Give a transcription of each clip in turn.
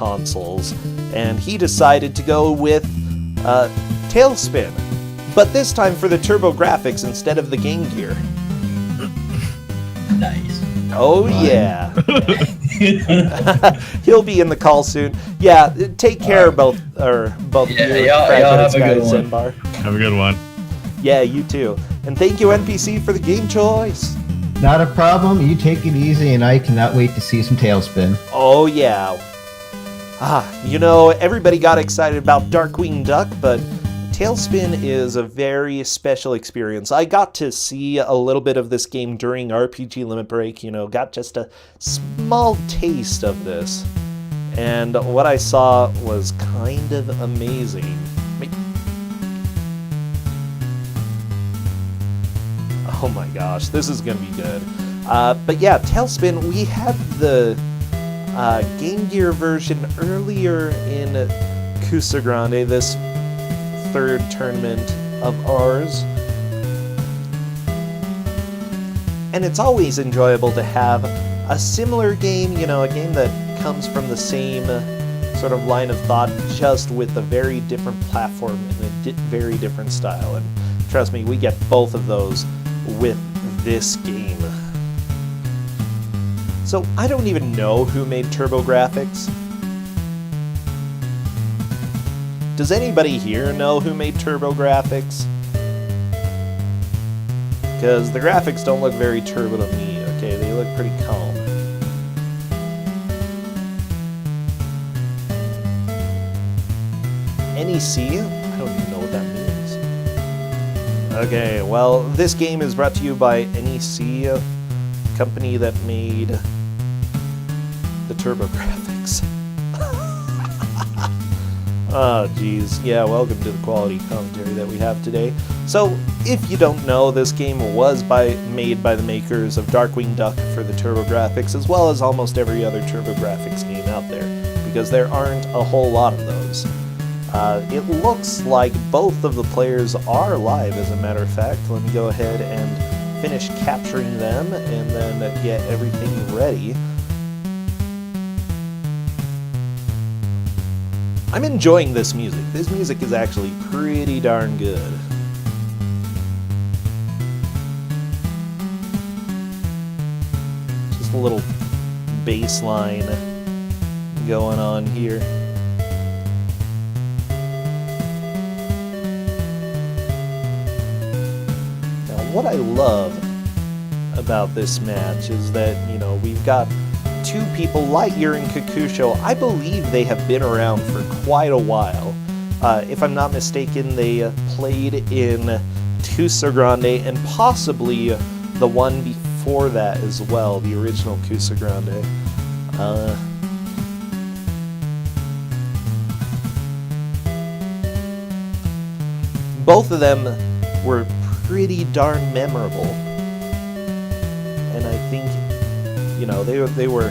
consoles, and he decided to go with TaleSpin, but this time for the TurboGrafx instead of the Game Gear. Nice. Oh yeah. He'll be in the call soon. Yeah, take care, both y'all graduates, have a good guys. one. Zenbar. Have a good one. Yeah, you too. And thank you, NPC, for the game choice. Not a problem. You take it easy, and I cannot wait to see some TaleSpin. Oh yeah. Everybody got excited about Darkwing Duck, but TaleSpin is a very special experience. I got to see a little bit of this game during RPG Limit Break, got just a small taste of this. And what I saw was kind of amazing. Oh my gosh, this is going to be good. But yeah, TaleSpin, we had the Game Gear version earlier in Kusogrand3, this third tournament of ours. And it's always enjoyable to have a similar game, a game that comes from the same sort of line of thought, just with a very different platform and a very different style. And trust me, we get both of those with this game. So I don't even know who made TurboGrafx. Does anybody here know who made TurboGrafx? Because the graphics don't look very turbo to me, okay? They look pretty calm. NEC? I don't even know what that means. Okay, well, this game is brought to you by NEC, a company that made the TurboGrafx. Oh, geez. Yeah, welcome to the quality commentary that we have today. So, if you don't know, this game was made by the makers of Darkwing Duck for the TurboGrafx, as well as almost every other TurboGrafx game out there, because there aren't a whole lot of those. It looks like both of the players are live, as a matter of fact. Let me go ahead and finish capturing them, and then get everything ready. I'm enjoying this music. This music is actually pretty darn good. Just a little bass line going on here. Now, what I love about this match is that, we've got two people, LiteYear and Kakusho. I believe they have been around for quite a while. If I'm not mistaken, they played in Kusogrand3 and possibly the one before that as well, the original Kusogrand3. Both of them were pretty darn memorable. And I think they were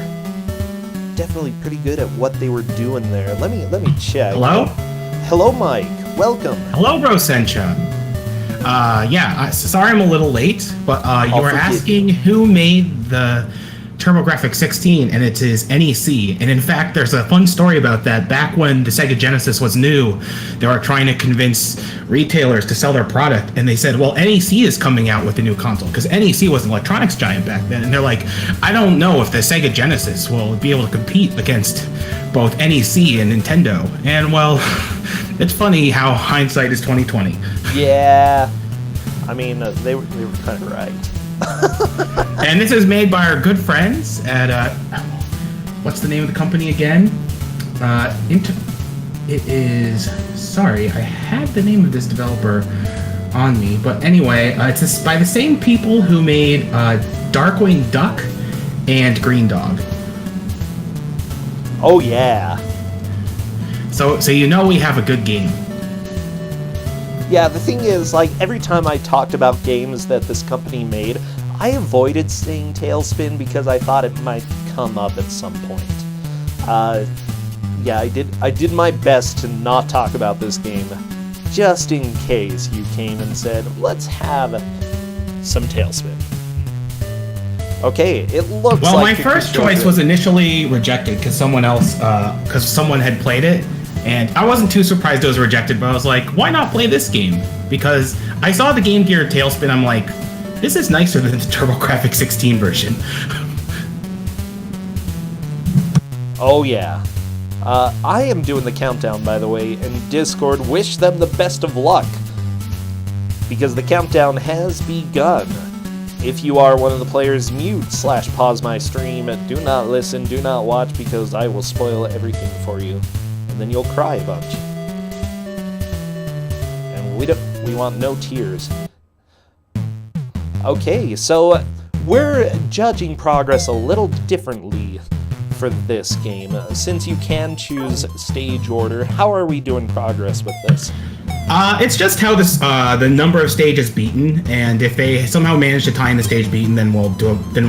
definitely pretty good at what they were doing there. Let me check. Hello, Mike. Welcome. Hello, Rosencha. Sorry I'm a little late, but you were asking who made the TurboGrafx 16, and it is NEC. And in fact, there's a fun story about that. Back when the Sega Genesis was new, they were trying to convince retailers to sell their product, and they said, well, NEC is coming out with a new console, because NEC was an electronics giant back then, and they're like, I don't know if the Sega Genesis will be able to compete against both NEC and Nintendo. And well, it's funny how hindsight is 20/20. Yeah, I mean, they were kind of right. And this is made by our good friends at what's the name of the company again? It is, sorry, I had the name of this developer on me, but anyway, it's by the same people who made Darkwing Duck and Green Dog. Oh yeah. So we have a good game. Yeah, the thing is, every time I talked about games that this company made, I avoided saying TaleSpin because I thought it might come up at some point. I did my best to not talk about this game, just in case you came and said, let's have some TaleSpin. Okay, it looks Well, like my first choice was initially rejected because someone had played it, and I wasn't too surprised it was rejected, but I was like, why not play this game? Because I saw the Game Gear TaleSpin, I'm like, this is nicer than the TurboGrafx 16 version. Oh yeah. I am doing the countdown, by the way, and Discord, wish them the best of luck, because the countdown has begun. If you are one of the players, mute/pause my stream. Do not listen, do not watch, because I will spoil everything for you, and then you'll cry a bunch. And we want no tears. Okay, so we're judging progress a little differently for this game. Since you can choose stage order, how are we doing progress with this? It's just how this the number of stages beaten, and if they somehow manage to tie in the stage beaten, then we'll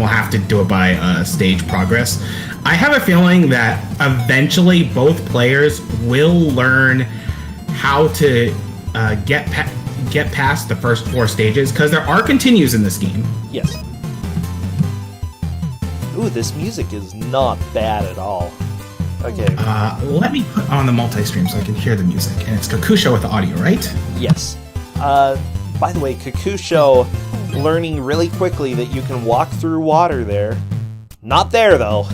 have to do it by stage progress. I have a feeling that eventually both players will learn how to get past the first 4 stages, because there are continues in this game. Yes. Ooh, this music is not bad at all. Okay. Let me put on the multi-stream so I can hear the music. And it's Kakusho with the audio, right? Yes. By the way, Kakusho learning really quickly that you can walk through water there. Not there, though.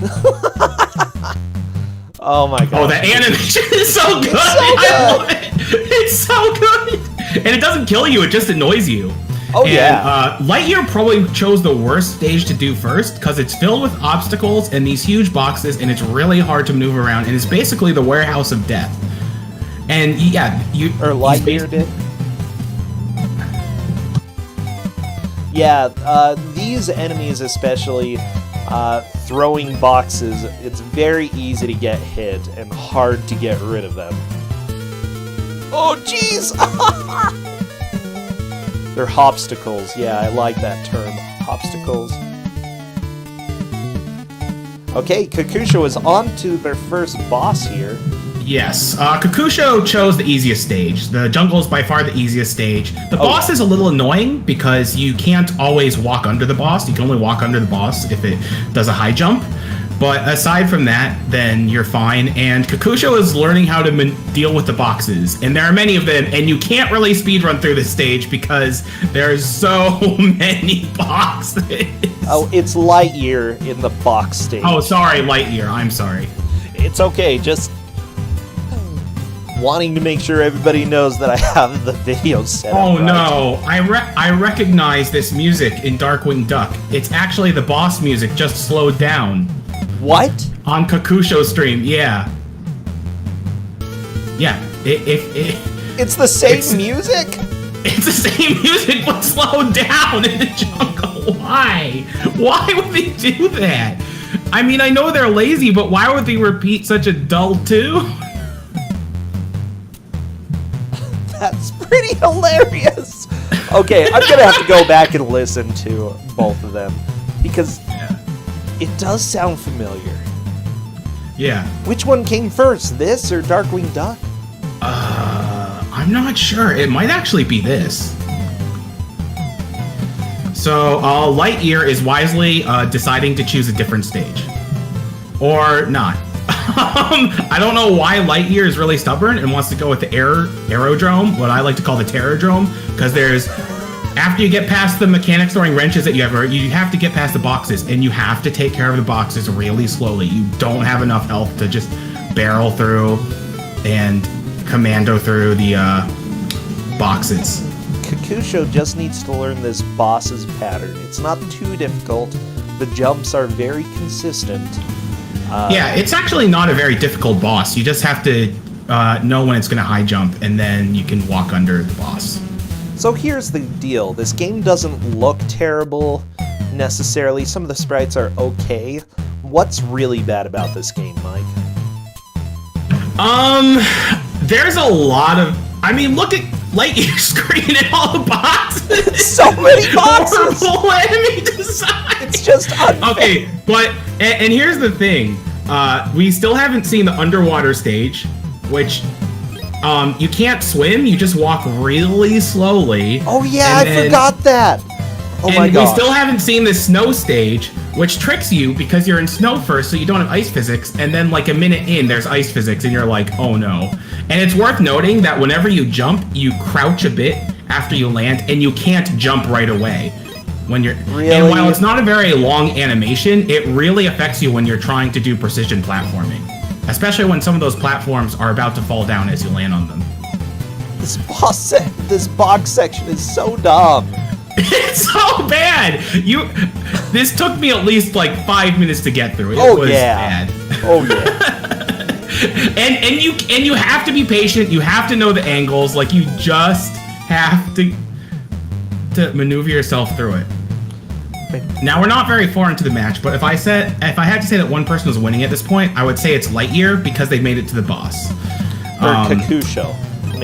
Oh my god. Oh, that animation is so good! I love it! It's so good! And it doesn't kill you, it just annoys you. Oh, and, yeah. LiteYear probably chose the worst stage to do first, because it's filled with obstacles and these huge boxes, and it's really hard to maneuver around, and it's basically the warehouse of death. And yeah, Or LiteYear did? Yeah, these enemies especially, throwing boxes, it's very easy to get hit and hard to get rid of them. Oh, jeez! They're hopsticles. Yeah, I like that term. Hopsticles. Okay, Kakusho is on to their first boss here. Yes, Kakusho chose the easiest stage. The jungle is by far the easiest stage. The boss is a little annoying because you can't always walk under the boss. You can only walk under the boss if it does a high jump. But aside from that, then you're fine. And Kakusho is learning how to deal with the boxes. And there are many of them, and you can't really speedrun through this stage because there's so many boxes. Oh, it's LiteYear in the box stage. Oh, sorry, LiteYear. I'm sorry. It's okay, just wanting to make sure everybody knows that I have the video set up. Oh right. no, I recognize this music in Darkwing Duck. It's actually the boss music, just slowed down. What? On Kakusho's stream, yeah. Yeah, It's the same music? It's the same music, but slowed down in the jungle. Why? Why would they do that? I mean, I know they're lazy, but why would they repeat such a dull tune? That's pretty hilarious. Okay, I'm gonna have to go back and listen to both of them because it does sound familiar. Yeah. Which one came first, this or Darkwing Duck? I'm not sure. It might actually be this. So, LiteYear is wisely deciding to choose a different stage. Or not. I don't know why LiteYear is really stubborn and wants to go with the aerodrome, what I like to call the terrordrome, because after you get past the mechanics throwing wrenches that you have to get past the boxes, and you have to take care of the boxes really slowly. You don't have enough health to just barrel through and commando through the boxes. Kakusho just needs to learn this boss's pattern. It's not too difficult. The jumps are very consistent. Yeah, it's actually not a very difficult boss. You just have to know when it's going to high jump, and then you can walk under the boss. So here's the deal. This game doesn't look terrible necessarily. Some of the sprites are okay. What's really bad about this game, Mike? There's a lot of... I mean, look at LiteYear's screen and all the boxes. So many boxes! Horrible enemy design! It's just unfair. Okay, but... And here's the thing. We still haven't seen the underwater stage, which... you can't swim, you just walk really slowly. Oh yeah, I forgot that! Oh my god. We still haven't seen the snow stage, which tricks you because you're in snow first, so you don't have ice physics, and then like a minute in, there's ice physics, and you're like, oh no. And it's worth noting that whenever you jump, you crouch a bit after you land, and you can't jump right away. When you're really? And while it's not a very long animation, it really affects you when you're trying to do precision platforming, especially when some of those platforms are about to fall down as you land on them. This box section is so dumb. It's so bad. This took me at least like 5 minutes to get through. It was bad. Oh yeah. and you have to be patient. You have to know the angles. Like you just have to maneuver yourself through it. Now we're not very far into the match, but if I had to say that one person was winning at this point, I would say it's LiteYear because they made it to the boss. Or Kakusho.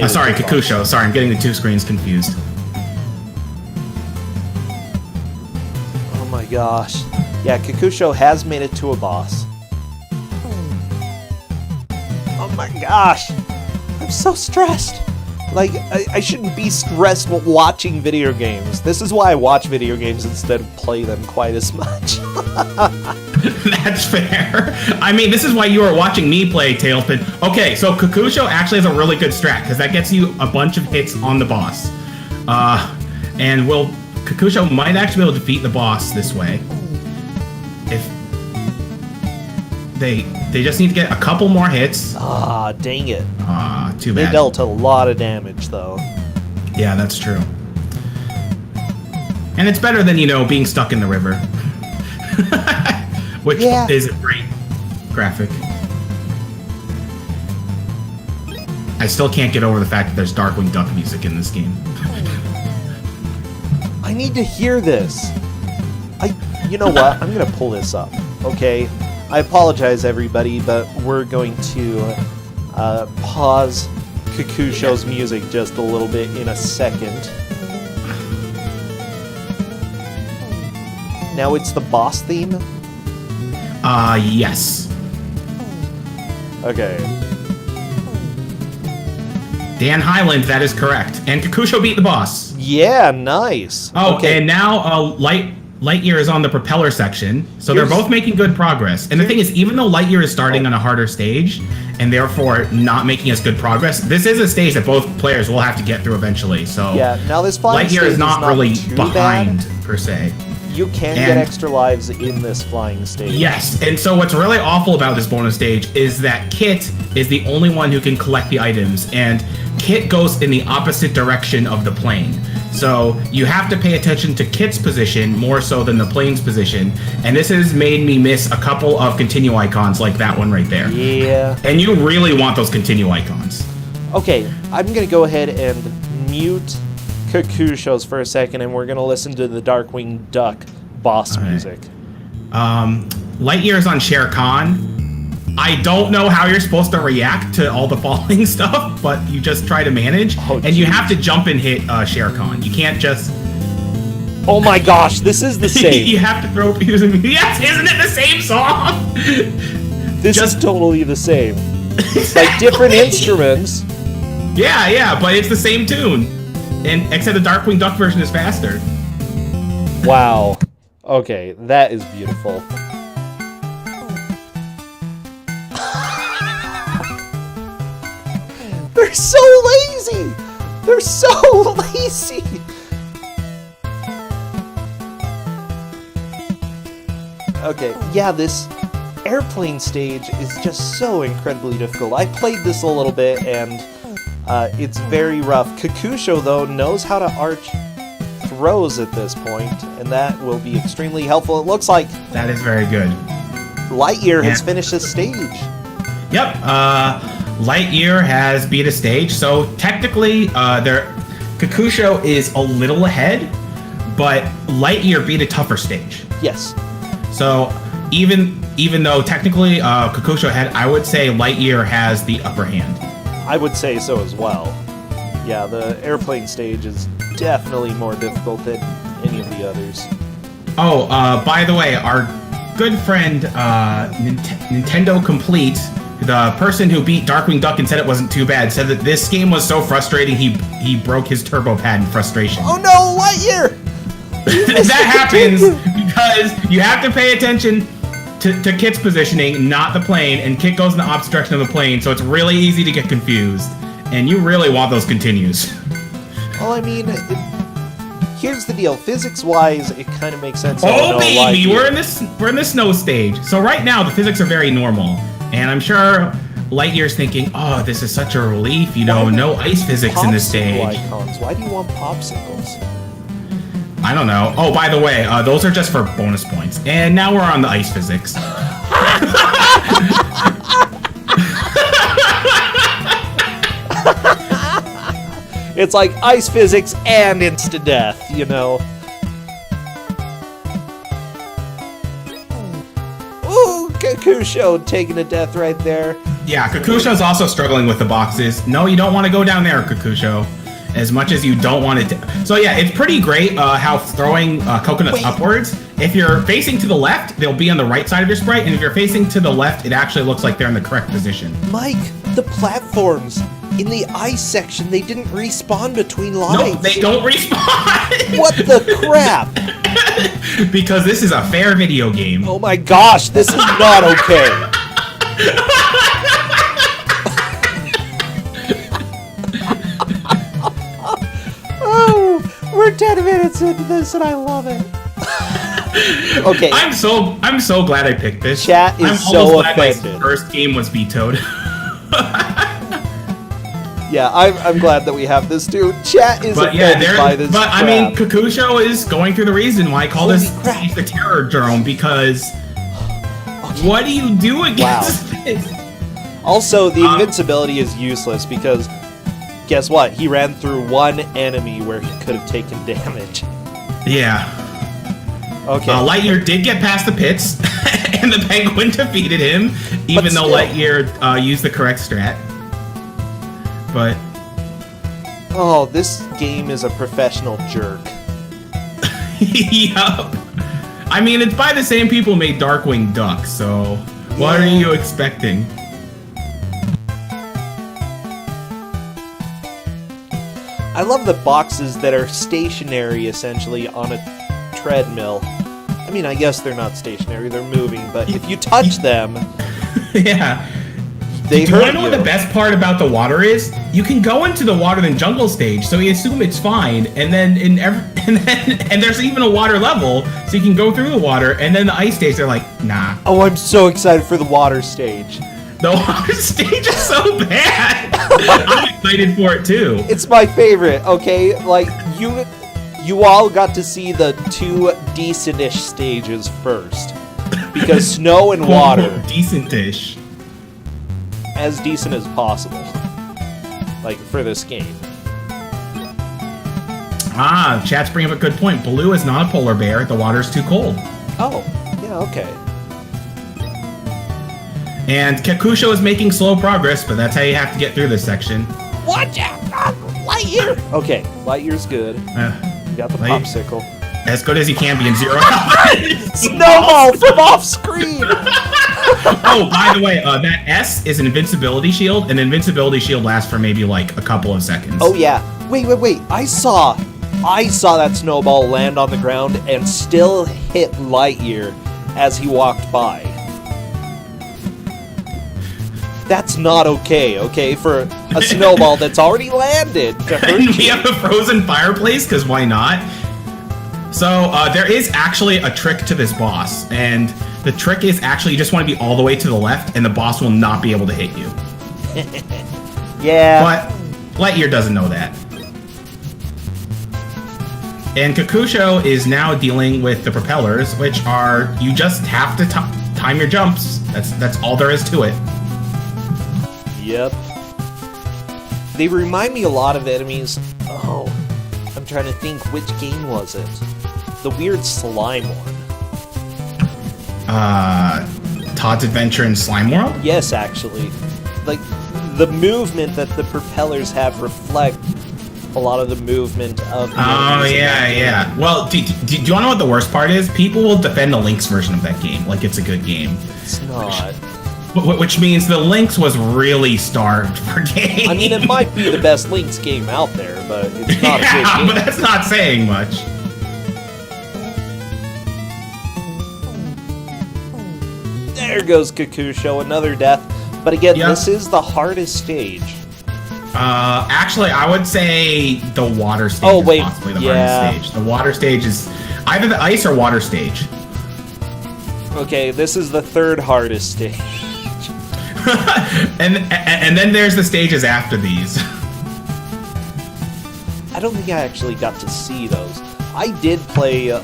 Sorry, Kakusho. Sorry, I'm getting the two screens confused. Oh my gosh. Yeah, Kakusho has made it to a boss. Oh my gosh. I'm so stressed. Like, I shouldn't be stressed watching video games. This is why I watch video games instead of play them quite as much. That's fair. I mean, this is why you are watching me play TaleSpin. Okay, so Kakusho actually has a really good strat, because that gets you a bunch of hits on the boss. And Kakusho might actually be able to defeat the boss this way. If they just need to get a couple more hits. Ah, dang it. Too bad. They dealt a lot of damage, though. Yeah, that's true. And it's better than, being stuck in the river. Which is a great graphic. I still can't get over the fact that there's Darkwing Duck music in this game. I need to hear this. You know what? I'm going to pull this up, okay? I apologize, everybody, but we're going to pause Kakusho's music just a little bit in a second. Now it's the boss theme? Yes. Okay. Dan Highland, that is correct. And Kakusho beat the boss. Yeah, nice. Oh, okay. And now LiteYear is on the propeller section, so they're both making good progress. And the thing is, even though LiteYear is starting on a harder stage, and therefore not making as good progress, this is a stage that both players will have to get through eventually. So yeah, now this flying LiteYear stage is not really behind, bad. per se. You can get extra lives in this flying stage. Yes, and so what's really awful about this bonus stage is that Kit is the only one who can collect the items, and Kit goes in the opposite direction of the plane. So you have to pay attention to Kit's position more so than the plane's position, and this has made me miss a couple of continue icons like that one right there. Yeah. And you really want those continue icons. Okay, I'm going to go ahead and mute Kakusho's for a second, and we're going to listen to the Darkwing Duck boss music. LiteYear is on Shere Khan. I don't know how you're supposed to react to all the falling stuff, but you just try to manage. Oh, and you have to jump and hit Shere Khan. You can't just... Oh my gosh, this is the same. You have to throw pews and... Yes, isn't it the same song? This is totally the same. Like different instruments. Yeah, but it's the same tune. And except the Darkwing Duck version is faster. Wow. Okay, that is beautiful. They're so lazy! They're so lazy! Okay, yeah, this airplane stage is just so incredibly difficult. I played this a little bit, and it's very rough. Kakusho, though, knows how to arch throws at this point, and that will be extremely helpful. It looks like... That is very good. LiteYear has finished this stage. Yep, LiteYear has beat a stage, so technically, Kakusho is a little ahead, but LiteYear beat a tougher stage. Yes. So even though technically Kakusho ahead, I would say LiteYear has the upper hand. I would say so as well. Yeah, the airplane stage is definitely more difficult than any of the others. Oh, by the way, our good friend Nintendo Complete, the person who beat Darkwing Duck and said it wasn't too bad, said that this game was so frustrating he broke his turbo pad in frustration. Oh no, LiteYear! That happens because you have to pay attention to Kit's positioning, not the plane, and Kit goes in the opposite direction of the plane, so it's really easy to get confused. And you really want those continues. Well, I mean, here's the deal. Physics-wise, it kind of makes sense. Oh, baby, we're in the snow stage. So right now, the physics are very normal. And I'm sure LiteYear's thinking, oh, this is such a relief, no ice physics in this stage. Icons? Why do you want popsicles? I don't know. Oh, by the way, those are just for bonus points. And now we're on the ice physics. It's like ice physics and insta-death, Ooh, Kakusho taking a death right there. Yeah, Kakusho's also struggling with the boxes. No, you don't want to go down there, Kakusho. As much as you don't want it to. So yeah, it's pretty great how throwing coconuts upwards. If you're facing to the left, they'll be on the right side of your sprite, and if you're facing to the left, it actually looks like they're in the correct position. Mike, the platforms in the ice section, they didn't respawn between lives. No, they don't respawn. What the crap? Because this is a fair video game. Oh my gosh, this is not okay. We're 10 minutes into this and I love it. Okay. I'm so glad I picked this. Chat is so offended. My first game was vetoed. Yeah, I'm glad that we have this too. Chat is offended by this. But crap. I mean, Kakusho is going through the reason why I call this the terror drone, because what do you do against this? Also, the invincibility is useless because guess what? He ran through one enemy where he could have taken damage. Yeah. Okay. LiteYear did get past the pits, and the penguin defeated him, even though LiteYear used the correct strat. But oh, this game is a professional jerk. Yup. I mean, it's by the same people who made Darkwing Duck, so what are you expecting? I love the boxes that are stationary, essentially, on a treadmill. I mean, I guess they're not stationary, they're moving, but if you touch them... Yeah. They hurt you. Do you want to know what the best part about the water is? You can go into the water in jungle stage, so you assume it's fine, and then and there's even a water level, so you can go through the water, and then the ice stage, they're like, nah. Oh, I'm so excited for the water stage. The water stage is so bad. I'm excited for it too. It's my favorite. Okay, like you all got to see the two decent-ish stages first, because snow and water. Decent-ish. As decent as possible, like for this game. Chat's bringing up a good point. Blue is not a polar bear. The water's too cold. Oh, yeah, okay. And Kakusho is making slow progress, but that's how you have to get through this section. Watch out, LiteYear! Okay, LiteYear's good. You got the popsicle. As good as he can be in zero. Snowball from off screen! Oh, by the way, that S is an invincibility shield, and invincibility shield lasts for maybe like a couple of seconds. Oh yeah. Wait. I saw that snowball land on the ground and still hit LiteYear as he walked by. That's not okay, for a snowball that's already landed to hurt And you. we have a frozen fireplace, because why not? So, there is actually a trick to this boss, and the trick is actually you just want to be all the way to the left, and the boss will not be able to hit you. Yeah. But LiteYear doesn't know that. And Kakusho is now dealing with the propellers, which are, you just have to time your jumps. That's all there is to it. Yep. They remind me a lot of enemies. Oh, I'm trying to think, which game was it? The weird slime one. Todd's Adventure in Slime World? Yes, actually. Like, the movement that the propellers have reflect a lot of the movement of the enemies in that game. Yeah. Well, do you want to know what the worst part is? People will defend the Lynx version of that game like it's a good game. It's not. Which means the Lynx was really starved for games. I mean, it might be the best Lynx game out there, but it's not a good game. But that's not saying much. There goes Kakusho, another death. But again, Yep. this is the hardest stage. Actually, I would say the water stage Oh, wait, is possibly the yeah. hardest stage. The water stage is either the ice or water stage. Okay, this is the third hardest stage. and then there's the stages after these. I don't think I actually got to see those. I did play a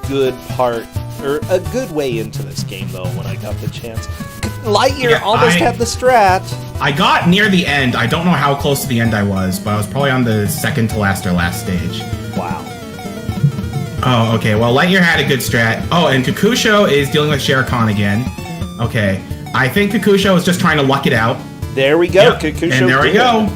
good part, or a good way into this game, though, when I got the chance. LiteYear Yeah, almost had the strat. I got near the end. I don't know how close to the end I was, but I was probably on the second to last or last stage. Wow. Oh, okay. Well, LiteYear had a good strat. Oh, and Kakusho is dealing with Shere Khan again. Okay. I think Kakusho is just trying to luck it out. There we go. Yep. Kakusho And there we did. go.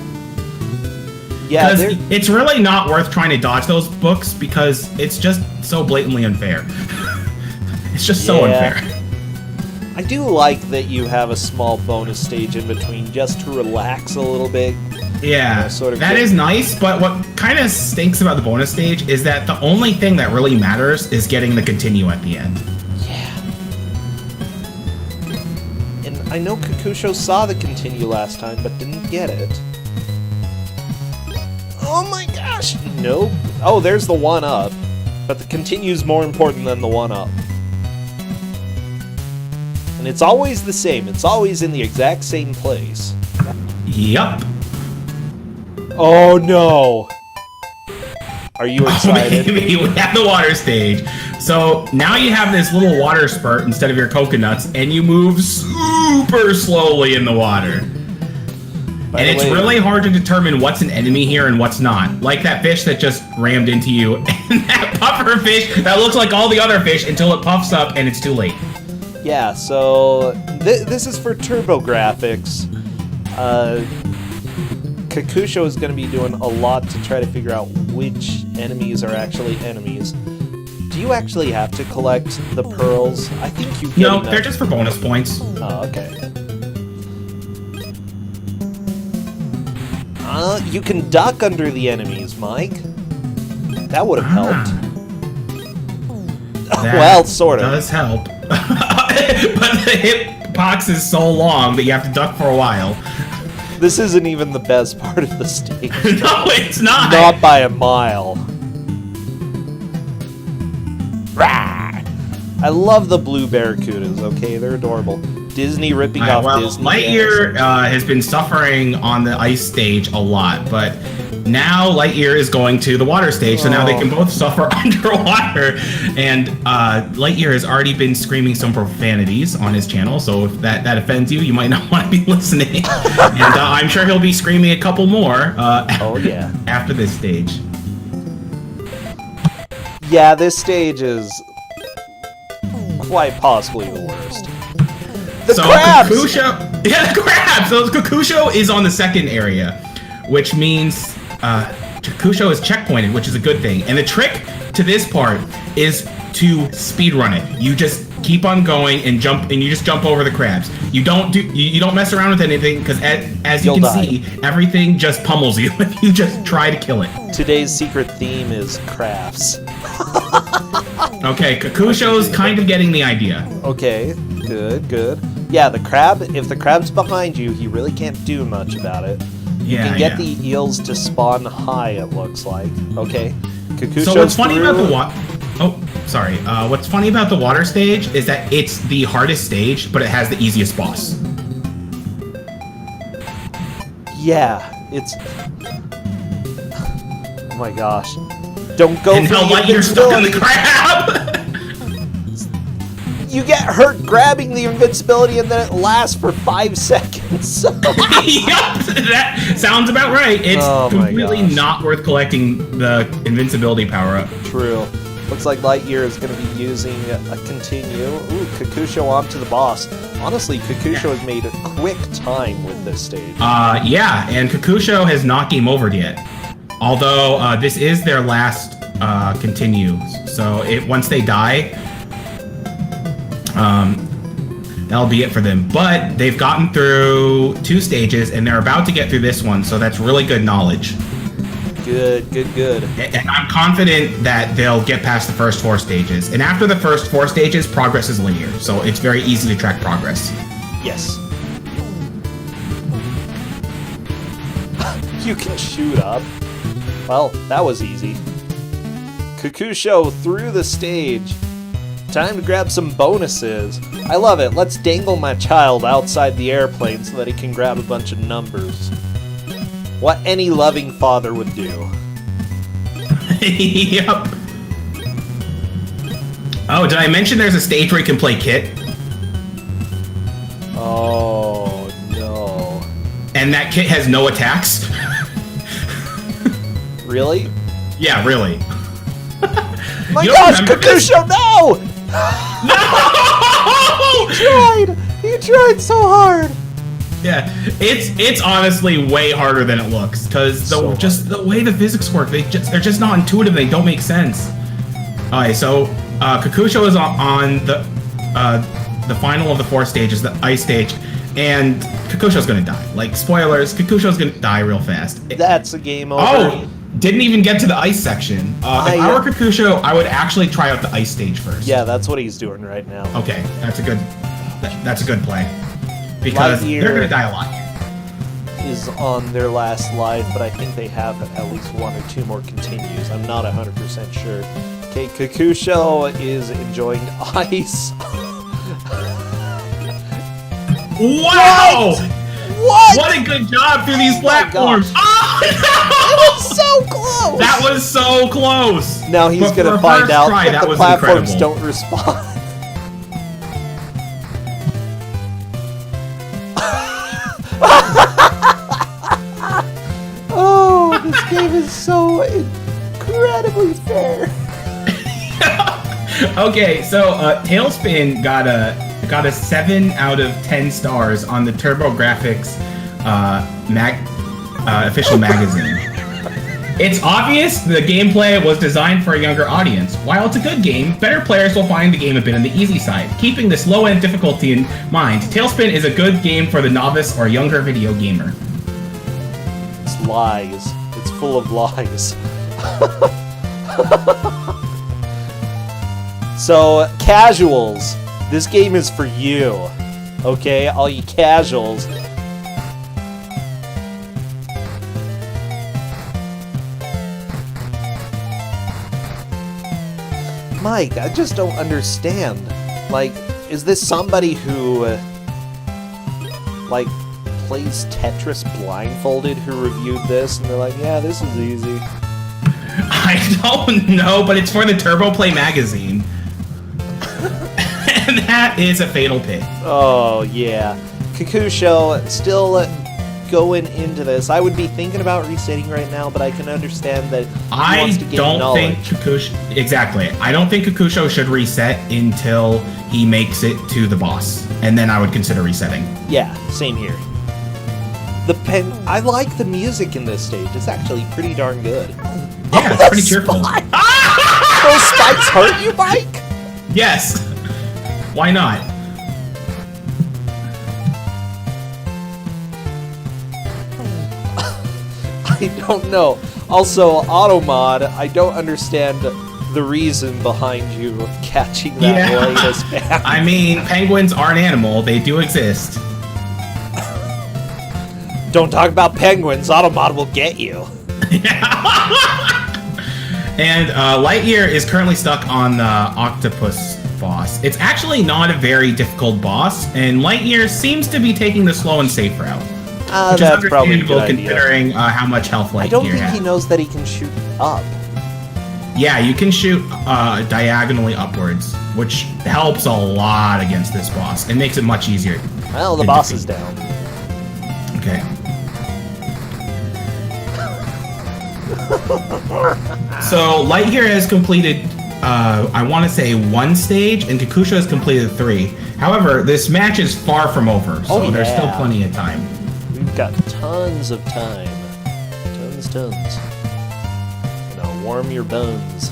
Yeah, Because it's really not worth trying to dodge those books because it's just so blatantly unfair. It's just so Yeah. unfair. I do like that you have a small bonus stage in between just to relax a little bit. Yeah, sort of that good. is nice, but what kind of stinks about the bonus stage is that the only thing that really matters is getting the continue at the end. Yeah. And I know Kakusho saw the continue last time, but didn't get it. Oh my gosh! Nope. Oh, there's the 1-up. But the continue's more important than the 1-up. And it's always the same. It's always in the exact same place. Yup. Oh no! Are you excited? Maybe we have the water stage. So now you have this little water spurt instead of your coconuts, and you move super slowly in the water. By And the it's way- really hard to determine what's an enemy here and what's not. Like that fish that just rammed into you, and that puffer fish that looks like all the other fish until it puffs up and it's too late. Yeah, so this is for TurboGrafx. Kakusho is going to be doing a lot to try to figure out which enemies are actually enemies. Do you actually have to collect the pearls? I think you get No, enough. they're just for bonus points. Oh, okay. You can duck under the enemies, Mike. That would have helped. That Well, sort of. does help. But the hitbox is so long that you have to duck for a while. This isn't even the best part of the stage. No, it's not. Not by a mile. Rah! I love the blue barracudas, okay? They're adorable. Disney ripping off Well, Disney. LiteYear has been suffering on the ice stage a lot, but now LiteYear is going to the water stage, so now they can both suffer underwater. And LiteYear has already been screaming some profanities on his channel, so if that offends you, you might not want to be listening. And I'm sure he'll be screaming a couple more Oh, yeah. after this stage. Yeah, this stage is quite possibly the worst. The crabs! Kakusho, yeah, the crabs! So Kakusho is on the second area, which means Kakusho is checkpointed, which is a good thing. And the trick to this part is to speedrun it. You just keep on going and jump, and you just jump over the crabs. You don't mess around with anything because as you You'll can die. see, everything just pummels you if you just try to kill it. Today's secret theme is crafts. Okay, Kakusho's kind of getting the idea. Okay, good, good. Yeah, the crab, if the crab's behind you, he really can't do much about it. You Yeah, can get yeah. the eels to spawn high, it looks like. Okay. Kakusho's So what's funny about through. the what's funny about the water stage is that it's the hardest stage, but it has the easiest boss. Yeah, it's... Oh my gosh. Don't go And for now the LiteYear's stuck in the invincibility. crab! You get hurt grabbing the invincibility and then it lasts for 5 seconds. Yup, that sounds about right. It's Oh my completely gosh. not worth collecting the invincibility power-up. True. Looks like LiteYear is going to be using a continue. Ooh, Kakusho onto the boss. Honestly, Kakusho has made a quick time with this stage. Yeah, and Kakusho has not game overed yet. Although, this is their last continue. So once they die, that'll be it for them. But they've gotten through 2 stages, and they're about to get through this one, so that's really good knowledge. Good. And I'm confident that they'll get past the first 4 stages. And after the first 4 stages, progress is linear, so it's very easy to track progress. Yes. You can shoot up. Well, that was easy. Kakusho through the stage. Time to grab some bonuses. I love it. Let's dangle my child outside the airplane so that he can grab a bunch of numbers. What any loving father would do. Yep. Oh, did I mention there's a stage where you can play Kit? Oh, no. And that Kit has no attacks? Really? Yeah, really. My gosh, Kakusho, no! No! He tried so hard. Yeah, it's honestly way harder than it looks because the way the physics work, they're just not intuitive. They don't make sense. All right, so Kakusho is on the final of the 4 stages, the ice stage, and Kakusho's gonna die. Like spoilers, Kakusho's gonna die real fast. That's a game over. Oh, didn't even get to the ice section. If I were Kakusho, I would actually try out the ice stage first. Yeah, that's what he's doing right now. Okay, that's a good play. Because LiteYear they're gonna die a lot. Is on their last life, but I think they have at least 1 or 2 more continues. I'm not 100% sure. Okay, Kakusho is enjoying ice. Wow! What? What a good job through these platforms! Oh, It was so close! that was so close! Now he's But gonna for find first out try, that the was platforms incredible. don't respond. Oh, this game is so incredibly fair. Okay, so TaleSpin got a 7 out of 10 stars on the TurboGrafx official magazine. It's obvious the gameplay was designed for a younger audience. While it's a good game, better players will find the game a bit on the easy side. Keeping this low-end difficulty in mind, TaleSpin is a good game for the novice or younger video gamer. It's lies. It's full of lies. So, casuals, this game is for you. Okay, all you casuals. Mike, I just don't understand. Like, is this somebody who, like, plays Tetris blindfolded who reviewed this and they're like, yeah, this is easy? I don't know, but it's for the Turbo Play magazine. And that is a fatal pick. Oh, yeah. Kakusho, still going into this. I would be thinking about resetting right now, but I can understand that he wants to gain knowledge. Exactly. I don't think Kakusho should reset until he makes it to the boss, and then I would consider resetting. Yeah, same here. I like the music in this stage. It's actually pretty darn good. Yeah, it's pretty cheerful. Those spikes hurt you, Mike? Yes. Why not? I don't know. Also, Automod, I don't understand the reason behind you catching that latest bag. I mean, penguins are an animal. They do exist. Don't talk about penguins. Automod will get you. And LiteYear is currently stuck on the octopus boss. It's actually not a very difficult boss, and LiteYear seems to be taking the slow and safe route. Which That's is probably a good understandable idea. considering how much health LiteYear I don't think has. he knows that he can shoot up. Yeah, you can shoot diagonally upwards, which helps a lot against this boss. It makes it much easier. Well, the to boss defeat. is down. Okay. So LiteYear has completed, I want to say 1 stage, and Kakusho has completed 3. However, this match is far from over, so there's still yeah. plenty of time. We've got tons of time. Tons. Gonna warm your bones.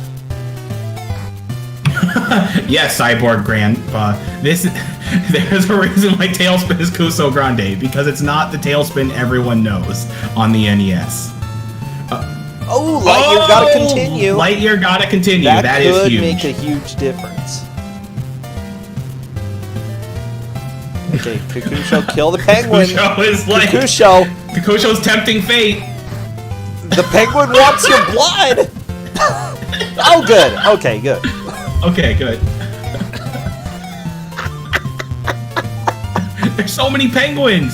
Yes, Cyborg Grandpa. There's a reason why TaleSpin is Kusogrand3, because it's not the TaleSpin everyone knows on the NES. Oh, LiteYear gotta continue. LiteYear gotta continue. That is could huge. make a huge difference. Okay, Kakusho, kill the penguin. Kakusho is like... Kakusho's tempting fate. The penguin wants your blood! Oh, good. Okay, good. Okay, good. There's so many penguins!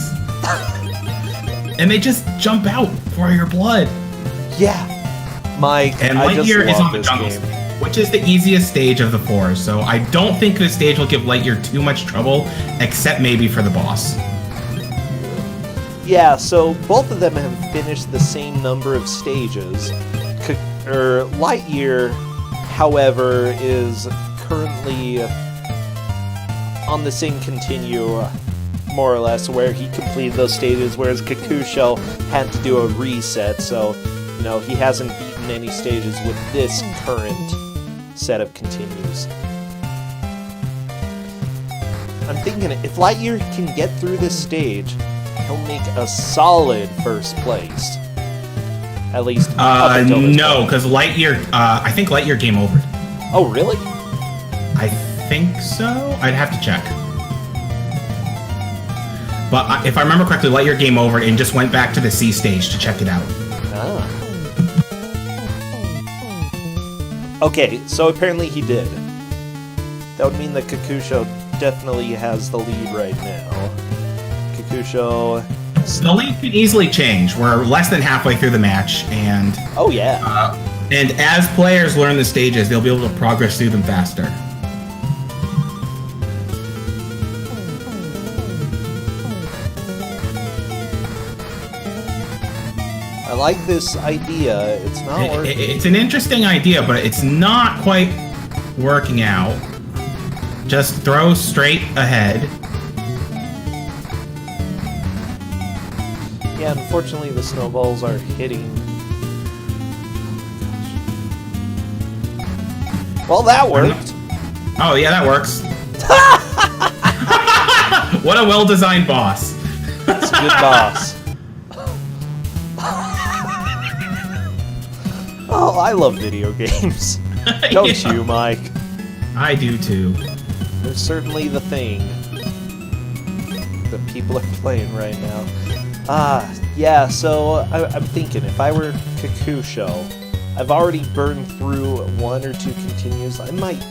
And they just jump out for your blood. Yeah. Mike, and I just LiteYear is love on the this jungle game. stage, which is the easiest stage of the 4, so I don't think this stage will give LiteYear too much trouble, except maybe for the boss. Yeah, so both of them have finished the same number of stages. LiteYear, however, is currently on the same continue, more or less, where he completed those stages, whereas Kakusho had to do a reset, so, you know, he hasn't beaten any stages with this current set of continues. I'm thinking, if LiteYear can get through this stage, he'll make a solid first place. At least up until this no, point. because LiteYear, I think LiteYear game over. Oh, really? I think so? I'd have to check. But if I remember correctly, LiteYear game over and just went back to the C stage to check it out. Ah. Okay, so apparently he did. That would mean that Kakusho definitely has the lead right now. Kakusho... The lead can easily change. We're less than halfway through the match, and... Oh, yeah. And as players learn the stages, they'll be able to progress through them faster. I like this idea. It's not working. It's an interesting idea, but it's not quite working out. Just throw straight ahead. Yeah, unfortunately the snowballs are hitting. Well, that worked. Oh, yeah, that works. What a well-designed boss. It's a good boss. Oh, I love video games. Don't Yeah. you, Mike? I do too. They're certainly the thing that people are playing right now. Yeah, so I'm thinking, if I were Kakusho, I've already burned through 1 or 2 continues. I might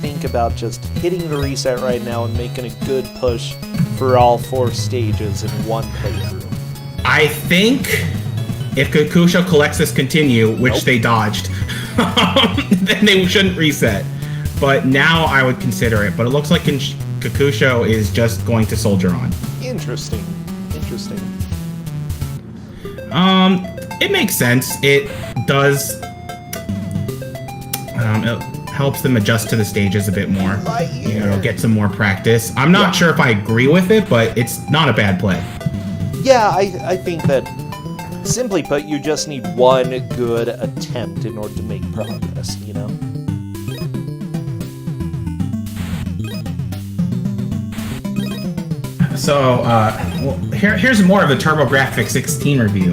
think about just hitting the reset right now and making a good push for all 4 stages in one playthrough. I think if Kakusho collects this continue, which they dodged, then they shouldn't reset. But now I would consider it. But it looks like Kakusho is just going to soldier on. Interesting. Interesting. It makes sense. It does. It helps them adjust to the stages a bit more. You know, get some more practice. I'm not sure if I agree with it, but it's not a bad play. Yeah, I think that, simply put, you just need one good attempt in order to make progress, you know? So, here's more of the TurboGrafx 16 review.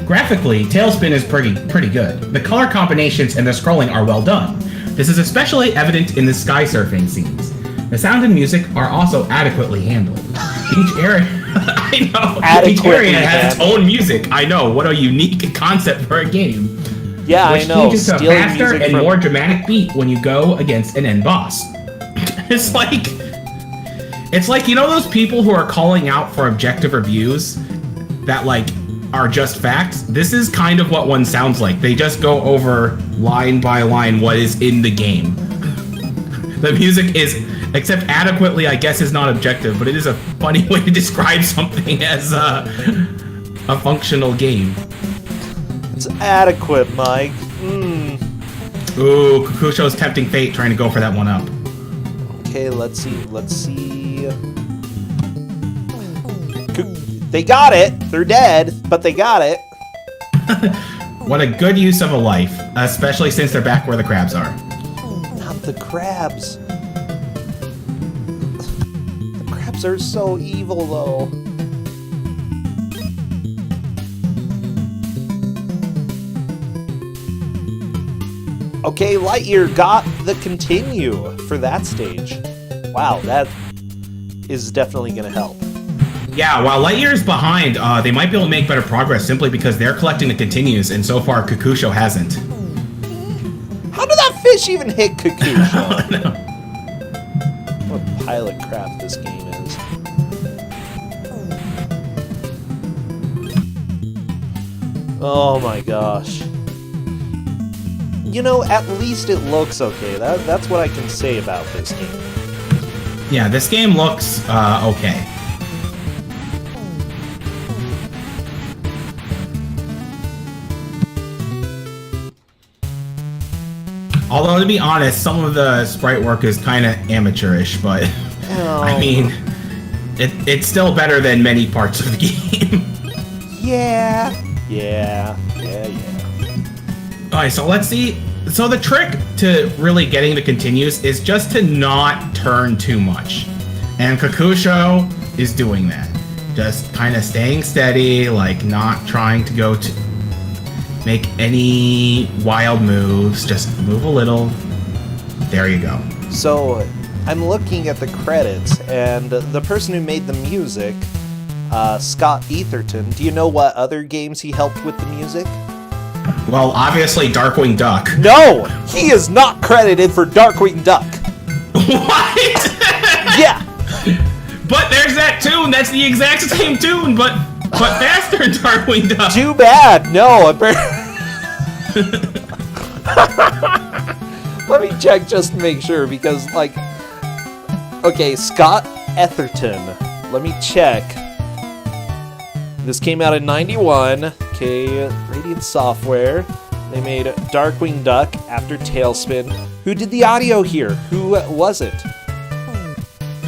Graphically, TaleSpin is pretty good. The color combinations and the scrolling are well done. This is especially evident in the sky surfing scenes. The sound and music are also adequately handled. Each area, I know, each area has its own music. I know, what a unique concept for a game. Yeah, which I know. changes to a faster and more dramatic beat when you go against an end boss. It's like, you know those people who are calling out for objective reviews that, like, are just facts? This is kind of what one sounds like. They just go over line by line what is in the game. The music is, except adequately, I guess, is not objective, but it is a funny way to describe something as a functional game. It's adequate, Mike. Ooh, Kakusho's tempting fate trying to go for that one up. Okay, let's see. They got it. They're dead, but they got it. What a good use of a life, especially since they're back where the crabs are. Not the crabs. The crabs are so evil, though. Okay, LiteYear got the continue for that stage. Wow, that is definitely going to help. Yeah, while LiteYear is behind, they might be able to make better progress simply because they're collecting the continues, and so far Kakusho hasn't. How did that fish even hit Kakusho? No. What a pile of crap this game is. Oh my gosh. You know, at least it looks okay. That's what I can say about this game. Yeah, this game looks okay. Although, to be honest, some of the sprite work is kind of amateurish, but Oh. I mean, it's still better than many parts of the game. Yeah. Alright, so let's see. So the trick to really getting the continues is just to not turn too much. And Kakusho is doing that. Just kind of staying steady, like not trying to go to make any wild moves. Just move a little. There you go. So, I'm looking at the credits, and the person who made the music, Scott Etherton, do you know what other games he helped with the music? Well, obviously Darkwing Duck. No! He is not credited for Darkwing Duck! What? Yeah! But there's that tune. That's the exact same tune, but faster in Darkwing Duck. Too bad! No, let me check just to make sure, because, like... Okay, Scott Etherton. Let me check. This came out in 91. Okay, Radiant Software. They made Darkwing Duck after TaleSpin. Who did the audio here? Who was it?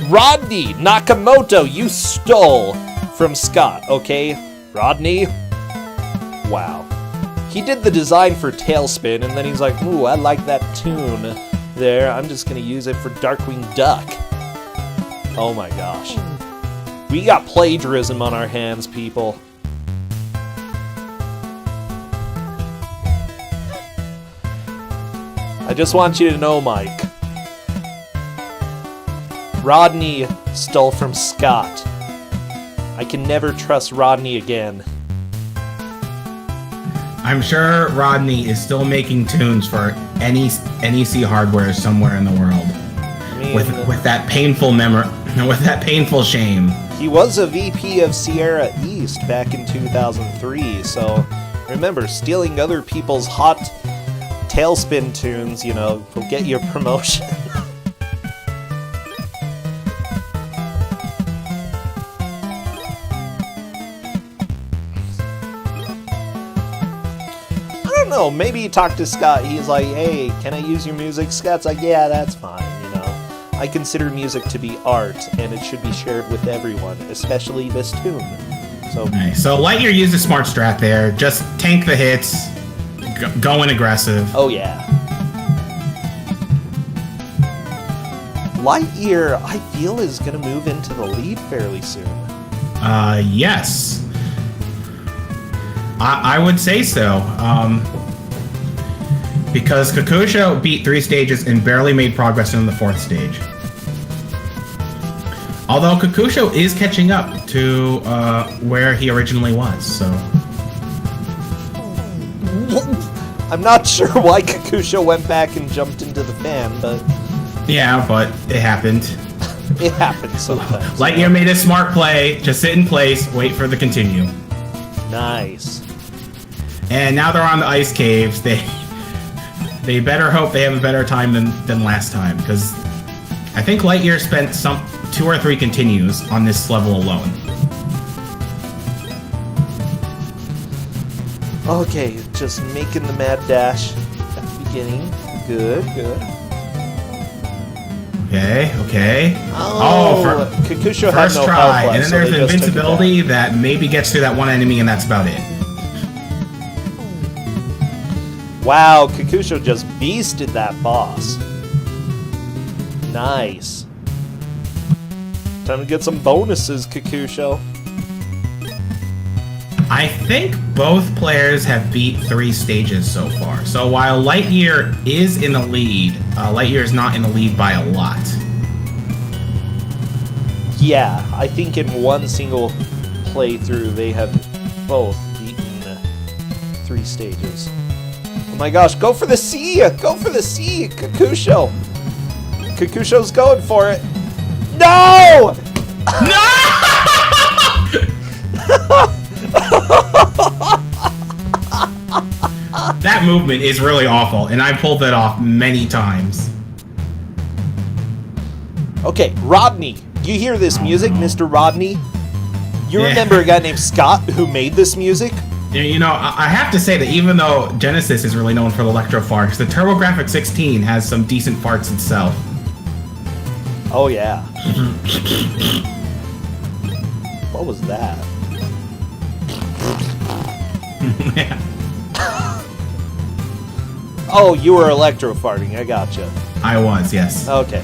Rodney Nakamoto, you stole from Scott, okay? Rodney? Wow. He did the design for TaleSpin, and then he's like, ooh, I like that tune there. I'm just gonna use it for Darkwing Duck. Oh my gosh. We got plagiarism on our hands, people. I just want you to know, Mike. Rodney stole from Scott. I can never trust Rodney again. I'm sure Rodney is still making tunes for NEC hardware somewhere in the world. I mean, with that painful with that painful shame. he was a VP of Sierra East back in 2003, so remember, stealing other people's hot TaleSpin tunes, you know, will get you a promotion. No, maybe talk to Scott. He's like, hey, can I use your music? Scott's like, yeah, that's fine, you know. I consider music to be art, and it should be shared with everyone, especially this tune. So, Nice. So LiteYear used a smart strat there. Just tank the hits, going aggressive. oh yeah. LiteYear, I feel, is going to move into the lead fairly soon. Yes. I would say so. Because Kakusho beat 3 stages and barely made progress in the 4th stage. Although Kakusho is catching up to where he originally was, so... I'm not sure why Kakusho went back and jumped into the fan, but Yeah, but it happened. it happens sometimes. LiteYear made a smart play. Just sit in place, wait for the continue. Nice. And now they're on the ice caves. They better hope they have a better time than last time, because I think LiteYear spent 2 or 3 continues on this level alone. Okay, just making the mad dash at the beginning. Good. Okay. Kakusho had First no try, health left, and then so there's they just took it invincibility back. that maybe gets through that one enemy, and that's about it. Wow, Kakusho just beasted that boss. Nice. Time to get some bonuses, Kakusho. I think both players have beat 3 stages so far. So while LiteYear is in the lead, LiteYear is not in the lead by a lot. Yeah, I think in one single playthrough they have both beaten 3 stages. Oh my gosh, go for the C! Go for the C, Kakusho! Kakusho's going for it. No! No! That movement is really awful, and I pulled that off many times. Okay, Rodney. You hear this music, Mr. Rodney? You remember a guy named Scott who made this music? You know, I have to say that even though Genesis is really known for the electro farts, the TurboGrafx-16 has some decent farts itself. Oh, yeah. What was that? Yeah. Oh, you were electro farting. I gotcha. I was, yes. Okay.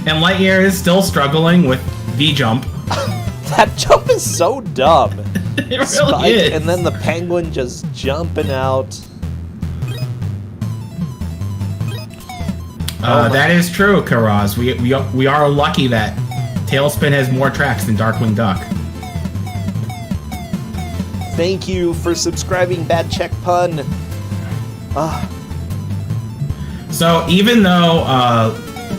And LiteYear is still struggling with V-jump. That jump is so dumb. It really Spike, is. and then the penguin just jumping out. That is true, Karaz. We are lucky that TaleSpin has more tracks than Darkwing Duck. Thank you for subscribing, Bad Check Pun. So even though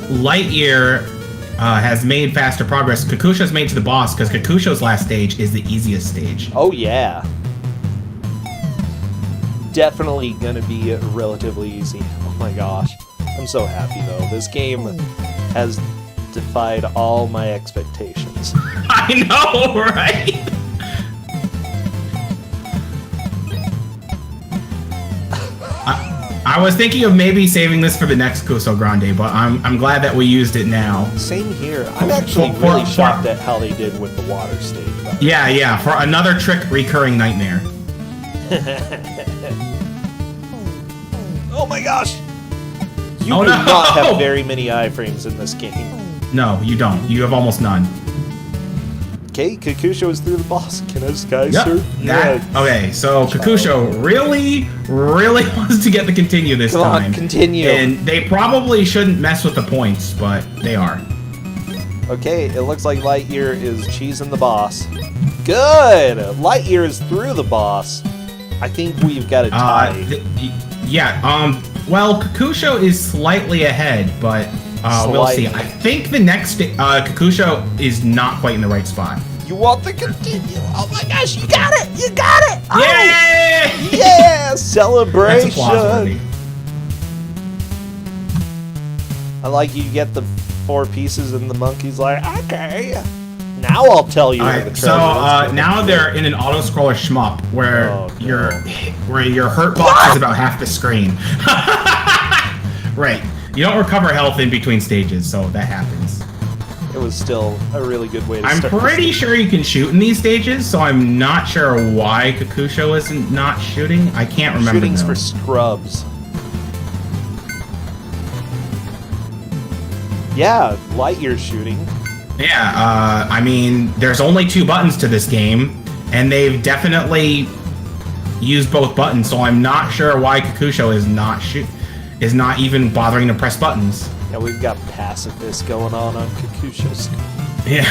LiteYear has made faster progress, Kakusho's made to the boss because Kakusho's last stage is the easiest stage. Oh yeah. Definitely gonna be relatively easy. Oh my gosh. I'm so happy though. This game has defied all my expectations. I know, right? I was thinking of maybe saving this for the next Kusogrand3, but I'm glad that we used it now. Same here. I'm actually really shocked at how they did with the water stage. Yeah, for another trick recurring nightmare. Oh my gosh! You Oh, do no! not have very many iframes in this game. No, you don't. You have almost none. Okay, Kakusho is through the boss. Can I sky surf? Okay, so Kakusho really wants to get the continue this Come time. on, continue. And they probably shouldn't mess with the points, but they are. Okay, it looks like LiteYear is cheesing the boss. Good! LiteYear is through the boss. I think we've got a tie. Well, Kakusho is slightly ahead, but we'll see. I think the next Kakusho is not quite in the right spot. You want the continue? Oh my gosh, you got it! You got it! Oh, Yay! yeah! Celebration! That's applause-worthy. I like you get the 4 pieces and the monkey's like, okay. Now I'll tell you where the treasure is. Now they're in an auto-scroller shmup where your hurt box is about half the screen. Right. You don't recover health in between stages, so that happens. It was still a really good way to I'm start. pretty sure you can shoot in these stages, so I'm not sure why Kakusho isn't not shooting. I can't remember. Shooting's for scrubs. Yeah, LiteYear shooting. Yeah, I mean, there's only 2 buttons to this game, and they've definitely used both buttons, so I'm not sure why Kakusho is not even bothering to press buttons. Yeah, we've got pacifist going on Kakusho's. Yeah.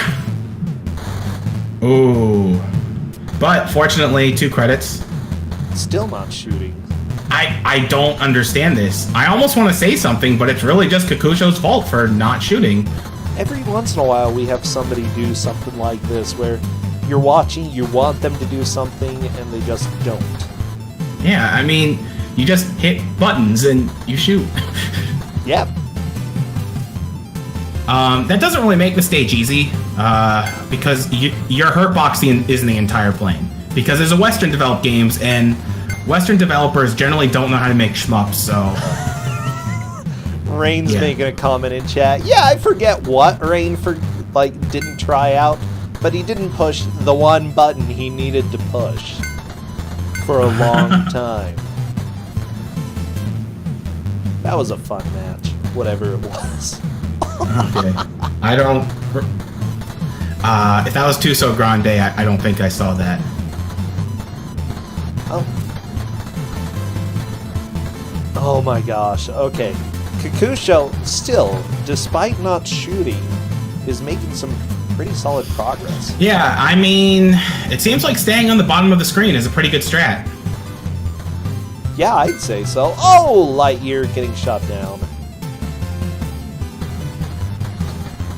Ooh. But fortunately, 2 credits. Still not shooting. I don't understand this. I almost want to say something, but it's really just Kakusho's fault for not shooting. Every once in a while we have somebody do something like this where you're watching, you want them to do something, and they just don't. Yeah, I mean, you just hit buttons and you shoot. Yep. That doesn't really make the stage easy, because your hurtboxing isn't the entire plane. Because there's a Western developed games, and Western developers generally don't know how to make shmups, so... Rain's making a comment in chat. Yeah, I forget what Rain didn't try out, but he didn't push the one button he needed to push for a long time. That was a fun match, whatever it was. Okay. I don't... if that was Kusogrand3, I don't think I saw that. Oh. Oh my gosh. Okay. Kakusho, still, despite not shooting, is making some pretty solid progress. Yeah, I mean, it seems like staying on the bottom of the screen is a pretty good strat. Yeah, I'd say so. Oh, LiteYear getting shot down.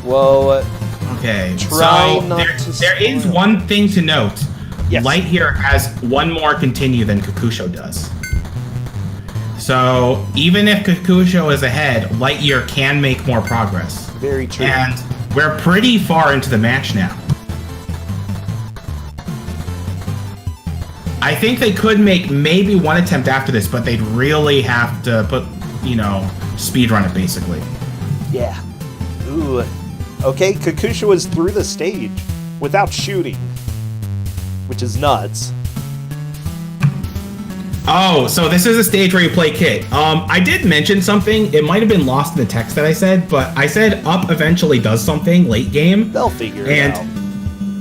Whoa. Okay, Try so not there is one thing to note. Yes. LiteYear has one more continue than Kakusho does. So even if Kakusho is ahead, LiteYear can make more progress. Very true. And we're pretty far into the match now. I think they could make maybe one attempt after this, but they'd really have to put, speedrun it basically. Yeah. Ooh. Okay, Kakusho is through the stage without shooting, which is nuts. Oh, so this is a stage where you play Kit. I did mention something. It might have been lost in the text that I said, but I said Up eventually does something late game. They'll figure it out.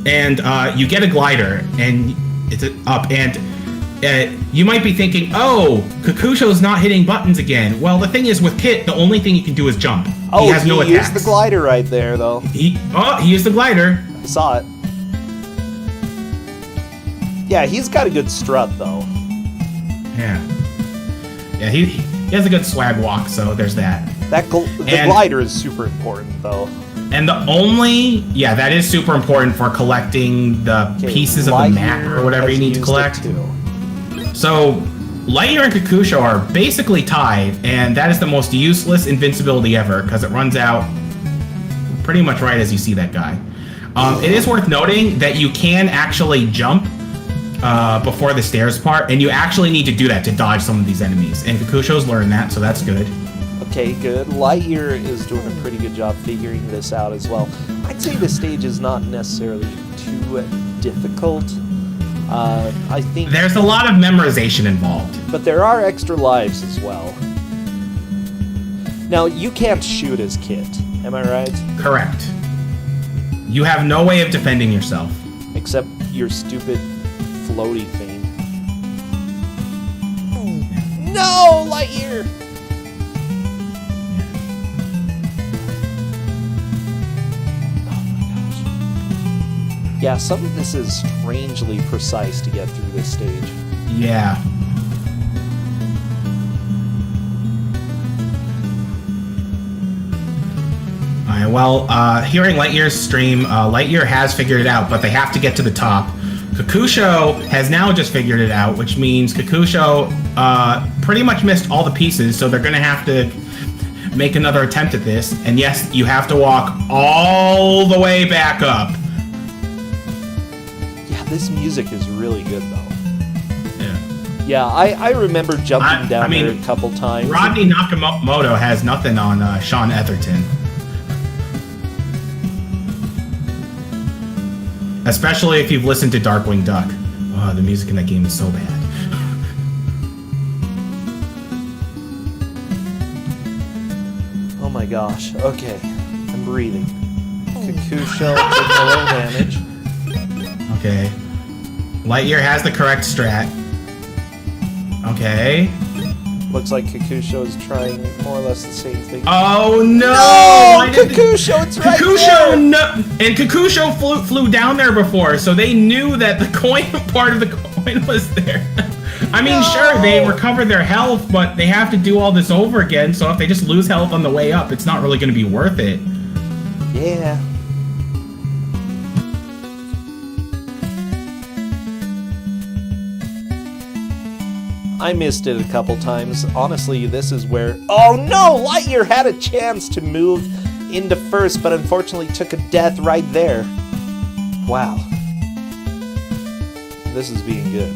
And you get a glider, and it's Up, and you might be thinking, oh, Kakusho's not hitting buttons again. Well, the thing is, with Kit, the only thing you can do is jump. Oh, he has no attacks. He used the glider right there, though. He used the glider. I saw it. Yeah, he's got a good strut, though. Yeah, he has a good swag walk, so there's that. The glider is super important, though. And that is super important for collecting the pieces of the map or whatever you need to collect. So, LiteYear and Kakusho are basically tied, and that is the most useless invincibility ever, because it runs out pretty much right as you see that guy. It is worth noting that you can actually jump before the stairs part, and you actually need to do that to dodge some of these enemies. And Kakusho's learned that, so that's good. Okay, good. LiteYear is doing a pretty good job figuring this out as well. I'd say the stage is not necessarily too difficult. I think there's a lot of memorization involved, but there are extra lives as well. Now, you can't shoot as Kit, am I right? Correct. You have no way of defending yourself. Except your stupid floaty thing. No, LiteYear! Yeah, some of this is strangely precise to get through this stage. Yeah. Alright, well, hearing LiteYear's stream, LiteYear has figured it out, but they have to get to the top. Kakusho has now just figured it out, which means Kakusho pretty much missed all the pieces, so they're going to have to make another attempt at this. And yes, you have to walk all the way back up. This music is really good, though. Yeah. Yeah, I remember jumping down there a couple times. Rodney Nakamoto has nothing on Sean Etherton. Especially if you've listened to Darkwing Duck. Oh, the music in that game is so bad. Oh my gosh. Okay. I'm breathing. Kakusho took a little damage. Okay. LiteYear has the correct strat. Okay. Looks like Kakusho is trying more or less the same thing. Oh no! No! Kakusho, it's right there! No! And Kakusho flew down there before, so they knew that the coin part of the coin was there. I mean, sure, they recovered their health, but they have to do all this over again, so if they just lose health on the way up, it's not really going to be worth it. Yeah. I missed it a couple times. Honestly, this is where... Oh no! LiteYear had a chance to move into first, but unfortunately took a death right there. Wow. This is being good.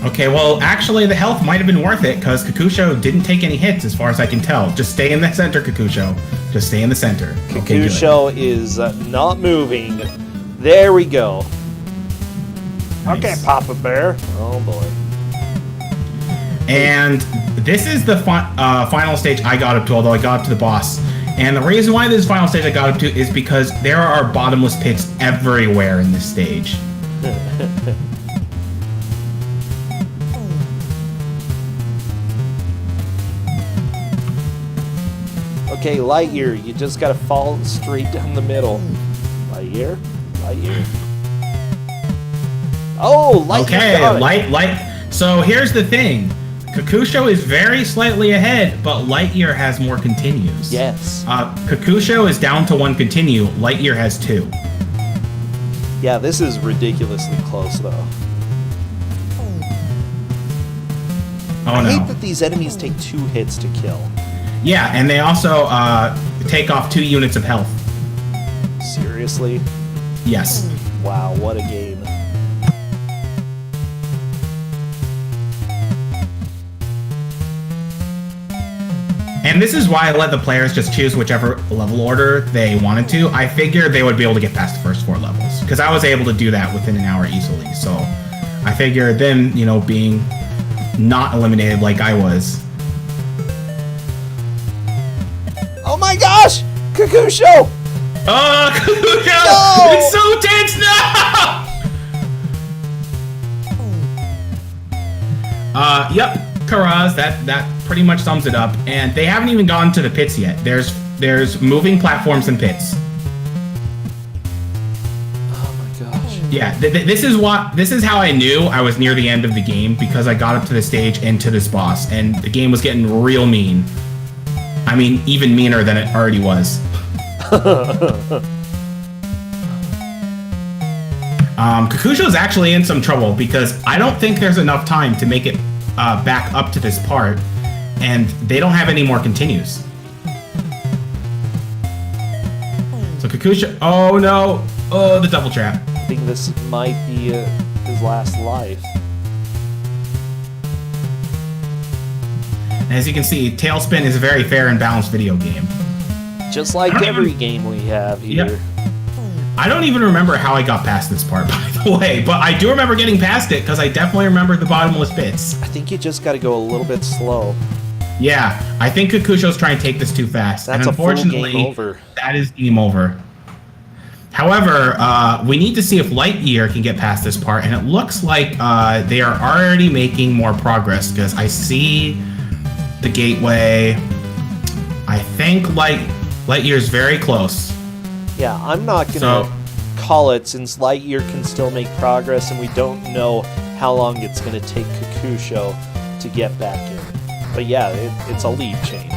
Okay, well, actually, the health might have been worth it, because Kakusho didn't take any hits, as far as I can tell. Just stay in the center, Kakusho. Just stay in the center. Kakusho is not moving. There we go. Nice. Okay, Papa Bear. Oh boy. And this is the final stage I got up to, although I got up to the boss. And the reason why this final stage I got up to is because there are bottomless pits everywhere in this stage. Okay, LiteYear, you just gotta fall straight down the middle. LiteYear? LiteYear. Oh, LiteYear Okay, got it. So here's the thing. Kakusho is very slightly ahead, but LiteYear has more continues. Yes. Kakusho is down to 1 continue. LiteYear has 2. Yeah, this is ridiculously close, though. Oh, I no. hate that these enemies take 2 hits to kill. Yeah, and they also take off 2 units of health. Seriously? Yes. Wow, what a game. And this is why I let the players just choose whichever level order they wanted to. I figured they would be able to get past the first 4 levels, because I was able to do that within an hour easily. So I figured them, you know, being not eliminated like I was. Oh my gosh! Kakusho! Oh, Kakusho! No! It's so tense now! Yep, Karaz, that pretty much sums it up. And they haven't even gone to the pits yet. There's moving platforms and pits. Oh my gosh. Yeah, this is how I knew I was near the end of the game, because I got up to the stage and to this boss, and the game was getting real mean. I mean, even meaner than it already was. Kakusho's actually in some trouble, because I don't think there's enough time to make it back up to this part, and they don't have any more continues. So Kakusho, oh no, oh, the double trap. I think this might be his last life. And as you can see, TaleSpin is a very fair and balanced video game. Just like every game we have here. Yep. I don't even remember how I got past this part, by the way, but I do remember getting past it, because I definitely remember the bottomless pits. I think you just gotta go a little bit slow. Yeah, I think Kakusho's trying to take this too fast. That's and a full unfortunately, game over. that is game over. However, we need to see if LiteYear can get past this part, and it looks like they are already making more progress, because I see the gateway. I think LiteYear's very close. Yeah, I'm not gonna call it, since LiteYear can still make progress, and we don't know how long it's gonna take Kakusho to get back in. But yeah, it's a lead change,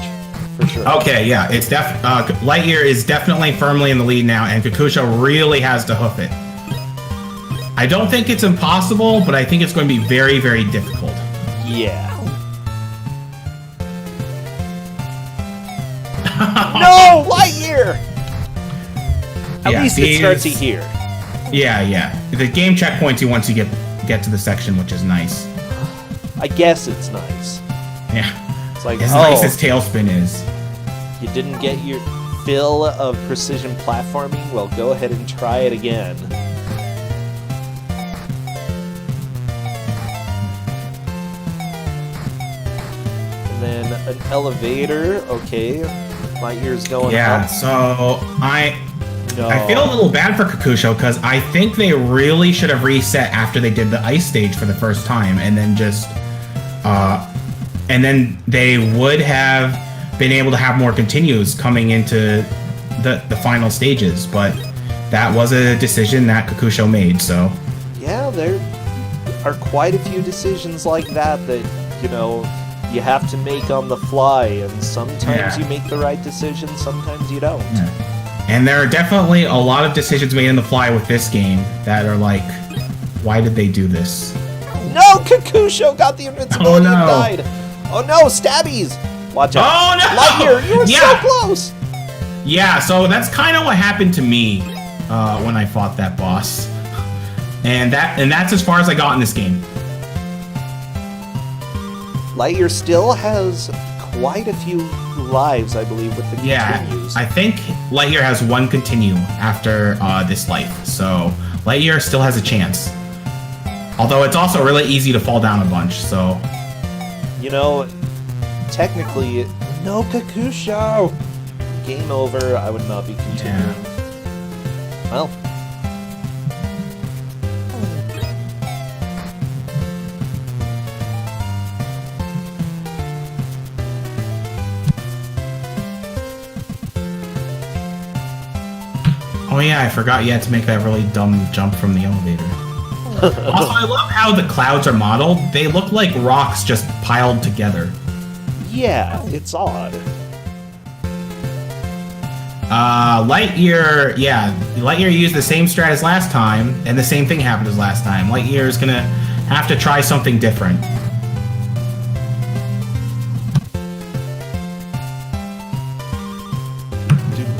for sure. Okay, yeah, it's LiteYear is definitely firmly in the lead now, and Kakusho really has to hoof it. I don't think it's impossible, but I think it's going to be very, very difficult. Yeah. No, LiteYear! At least it starts here. Yeah. The game checkpoints you once you get to the section, which is nice. I guess it's nice. Yeah. It's like, as nice as TaleSpin is. You didn't get your fill of precision platforming? Well, go ahead and try it again. And then an elevator. Okay. LiteYear's going up. Yeah, so I feel a little bad for Kakusho, because I think they really should have reset after they did the ice stage for the first time, and then just and then they would have been able to have more continues coming into the final stages, but that was a decision that Kakusho made. So yeah, there are quite a few decisions like that you know, you have to make on the fly, and sometimes you make the right decision, sometimes you don't. Yeah. And there are definitely a lot of decisions made on the fly with this game that are like, why did they do this? No, Kakusho got the invincibility and died. Oh no, stabbies! Watch out. Oh no! LiteYear, you were so close! Yeah, so that's kind of what happened to me when I fought that boss. And that's as far as I got in this game. LiteYear still has quite a few lives, I believe, with the continues. I think LiteYear has 1 continue after this life, so LiteYear still has a chance. Although it's also really easy to fall down a bunch, so... You know, technically, no Kakusho! Game over, I would not be continuing. Yeah. Well... Oh yeah, I forgot you had to make that really dumb jump from the elevator. Also, I love how the clouds are modeled. They look like rocks just piled together. Yeah, it's odd. LiteYear, yeah, LiteYear used the same strat as last time, and the same thing happened as last time. LiteYear is gonna have to try something different.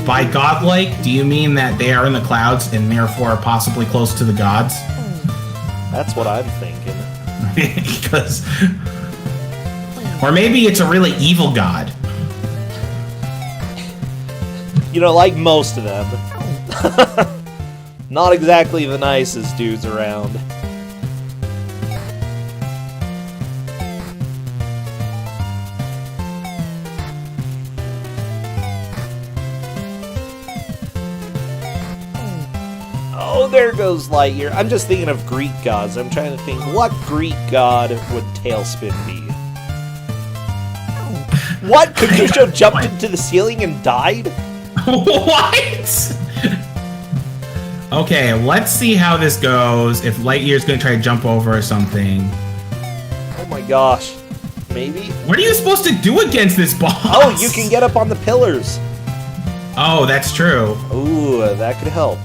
By godlike, do you mean that they are in the clouds and therefore possibly close to the gods? That's what I'm thinking. Because, or maybe it's a really evil god. You know, like most of them. Not exactly the nicest dudes around. Oh, there goes LiteYear. I'm just thinking of Greek gods. I'm trying to think, what Greek god would TaleSpin be? What? Kakusho jumped into the ceiling and died? What? Okay, let's see how this goes. If LiteYear's gonna try to jump over or something. Oh my gosh. Maybe? What are you supposed to do against this boss? Oh, you can get up on the pillars. Oh, that's true. Ooh, that could help.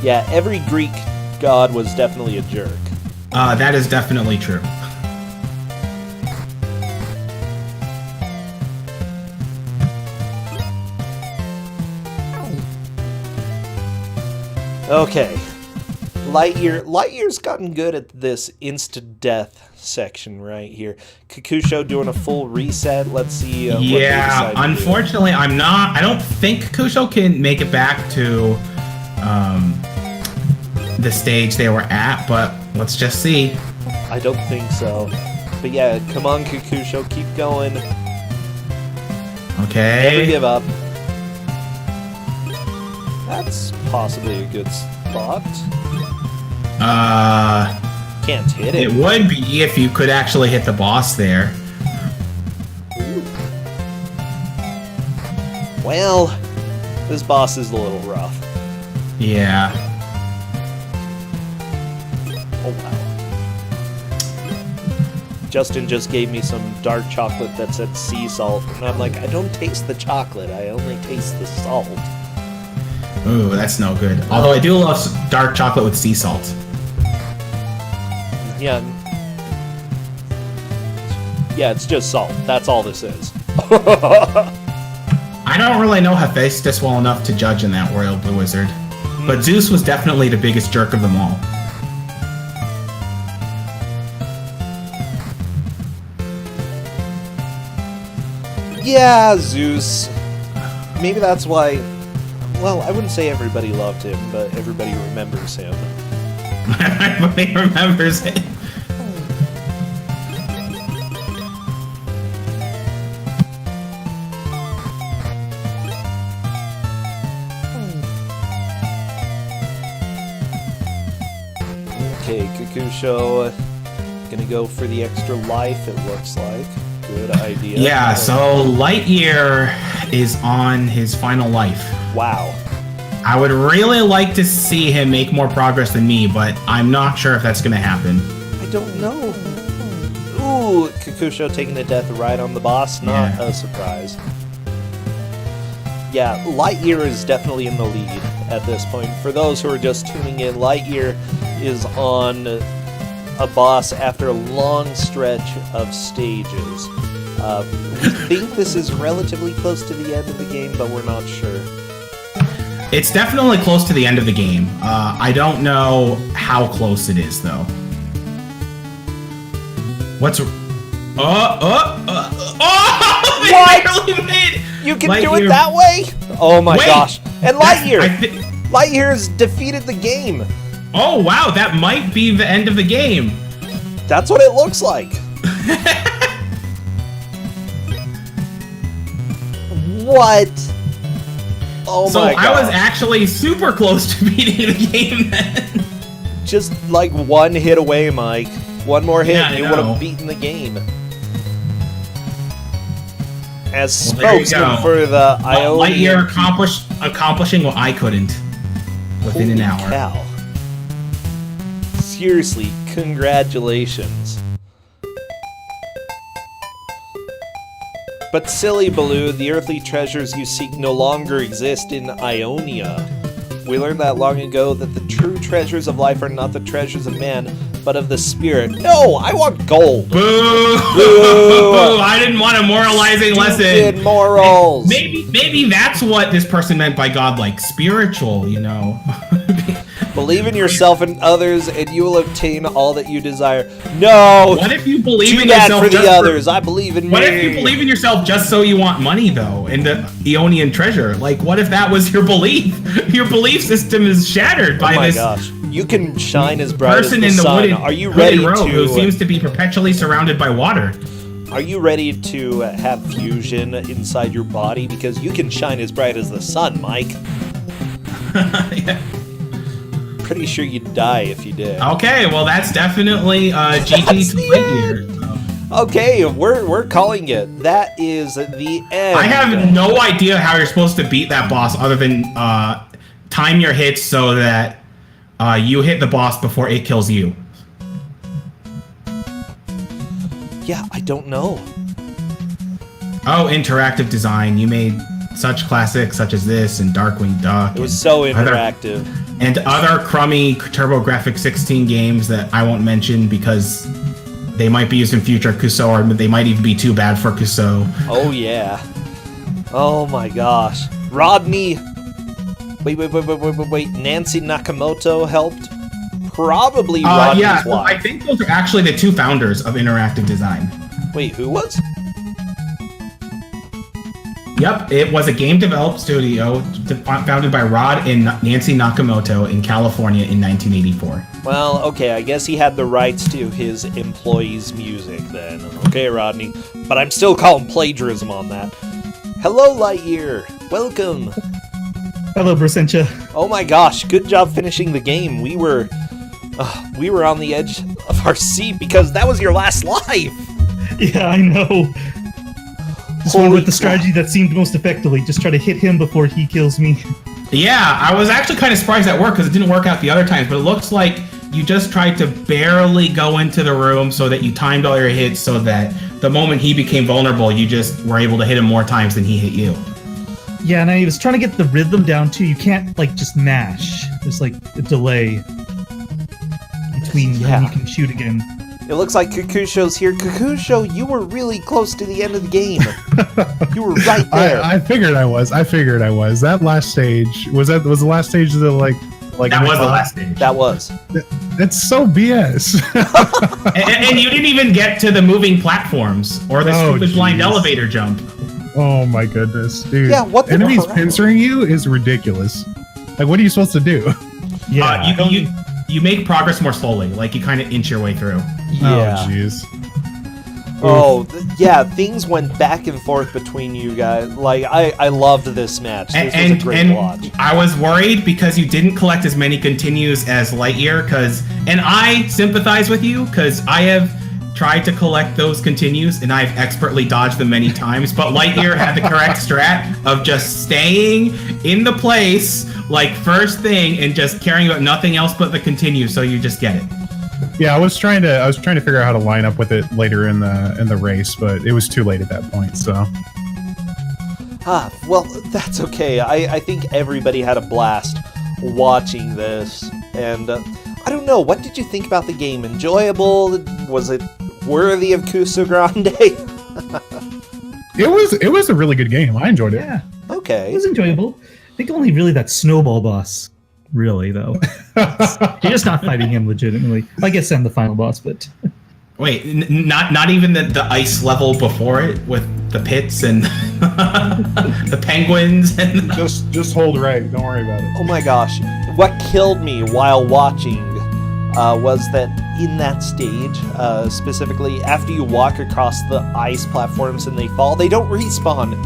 Yeah, every Greek god was definitely a jerk. That is definitely true. Okay. LiteYear's gotten good at this insta-death section right here. Kakusho doing a full reset. Let's see what they decide to do. Unfortunately, I don't think Kakusho can make it back to the stage they were at, but let's just see. I don't think so. But yeah, come on, Kakusho, keep going. Okay. Never give up. That's possibly a good spot. Can't hit it. It would be if you could actually hit the boss there. Well, this boss is a little rough. Yeah. Oh wow. Justin just gave me some dark chocolate that said sea salt, and I'm like, I don't taste the chocolate, I only taste the salt. Ooh, that's no good. Although I do love dark chocolate with sea salt. Yeah. Yeah, it's just salt. That's all this is. I don't really know Hephaestus well enough to judge in that Royal Blue Wizard. But Zeus was definitely the biggest jerk of them all. Yeah, Zeus. Maybe that's why... Well, I wouldn't say everybody loved him, but everybody remembers him. Everybody remembers it. Okay, Kakusho gonna go for the extra life, it looks like. Good idea. Yeah, so LiteYear is on his final life. Wow. I would really like to see him make more progress than me, but I'm not sure if that's going to happen. I don't know. Ooh, Kakusho taking a death right on the boss. Not a surprise. Yeah, LiteYear is definitely in the lead at this point. For those who are just tuning in, LiteYear is on a boss after a long stretch of stages. We think this is relatively close to the end of the game, but we're not sure. It's definitely close to the end of the game. I don't know how close it is, though. What's... What? Made... You can do it that way? Oh my gosh. And LiteYear! LiteYear's defeated the game. Oh wow, that might be the end of the game. That's what it looks like. What? Oh my god. So I was actually super close to beating the game then. Just like one hit away, Mike. One more hit and you would have know. beaten the game. As spokesman for the Ionian... LiteYear accomplished accomplishing what I couldn't within an hour. Cow. Seriously, congratulations. But silly Baloo, the earthly treasures you seek no longer exist in Ionia. We learned that long ago that the true treasures of life are not the treasures of man, but of the spirit. No, I want gold. Boo! Boo! I didn't want a moralizing lesson. Stupid morals. Maybe that's what this person meant by godlike, spiritual. You know. Believe in yourself and others, and you will obtain all that you desire. No. What if you believe Do in that yourself for the just others? I believe in What me. if you believe in yourself just so you want money, though, in the Ionian treasure? Like, what if that was your belief? Your belief system is shattered by this gosh. You can shine as bright person as in the the sun. wooden Are you ready robe to? who seems to be perpetually surrounded by water. Are you ready to have fusion inside your body? Because you can shine as bright as the sun, Mike. Yeah. Pretty sure you'd die if you did. Okay, well, that's definitely GT to LiteYear. Okay, we're calling it. That is the end. I have no idea how you're supposed to beat that boss other than time your hits so that you hit the boss before it kills you. Yeah, I don't know. Oh, interactive design. You made such classics such as this and Darkwing Duck. It was so interactive. And other crummy TurboGrafx-16 games that I won't mention because they might be used in future Kuso, or they might even be too bad for Kuso. Oh, yeah. Oh, my gosh. Rodney. Wait. Nancy Nakamoto helped? Probably Rodney's yeah, wife. I think those are actually the two founders of interactive design. Wait, who was? Yep, it was a game developed studio founded by Rod and Nancy Nakamoto in California in 1984. Well, okay, I guess he had the rights to his employees' music then. Okay, Rodney. But I'm still calling plagiarism on that. Hello, LiteYear. Welcome. Hello, Brasentia. Oh my gosh, good job finishing the game. We were on the edge of our seat because that was your last life. Yeah, I know. Just went with the strategy that seemed most effectively. Just try to hit him before he kills me. Yeah, I was actually kind of surprised that worked because it didn't work out the other times, but it looks like you just tried to barely go into the room so that you timed all your hits so that the moment he became vulnerable, you just were able to hit him more times than he hit you. Yeah, and I was trying to get the rhythm down too. You can't, like, just mash. There's, like, a delay between when you can shoot again. It looks like Kakusho's here. Kakusho, you were really close to the end of the game. You were right there. I figured I was. That last stage was the last stage of the like. That was the last stage. That was. It's so BS. and you didn't even get to the moving platforms or the stupid blind elevator jump. Oh my goodness, dude! Yeah, what the enemies crap? pincering you is ridiculous. Like, what are you supposed to do? Yeah. You make progress more slowly. Like you kind of inch your way through. Yeah. Oh jeez. Yeah, things went back and forth between you guys. Like, I loved this match. This was a great watch. I was worried because you didn't collect as many continues as LiteYear, and I sympathize with you, because I have tried to collect those continues, and I've expertly dodged them many times, but LiteYear had the correct strat of just staying in the place, like, first thing, and just caring about nothing else but the continue, so you just get it. Yeah, I was trying to figure out how to line up with it later in the race, but it was too late at that point. So. Well, that's okay. I think everybody had a blast watching this, and I don't know. What did you think about the game? Enjoyable? Was it worthy of Kusogrand3? It was a really good game. I enjoyed it. Yeah. Okay. It was enjoyable. I think only really that snowball boss. Really, though. You're just not fighting him legitimately. I guess I'm the final boss, but... Wait, not even the ice level before it with the pits and the penguins and... Just hold right. Don't worry about it. Oh my gosh. What killed me while watching was that in that stage, specifically, after you walk across the ice platforms and they fall, they don't respawn.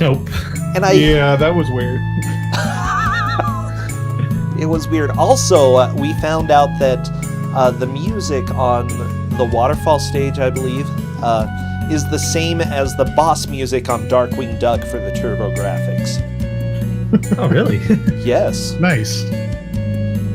Nope. And Yeah, that was weird. It was weird. Also, we found out that the music on the waterfall stage, I believe, is the same as the boss music on Darkwing Duck for the TurboGrafx. Oh, really? Yes. Nice.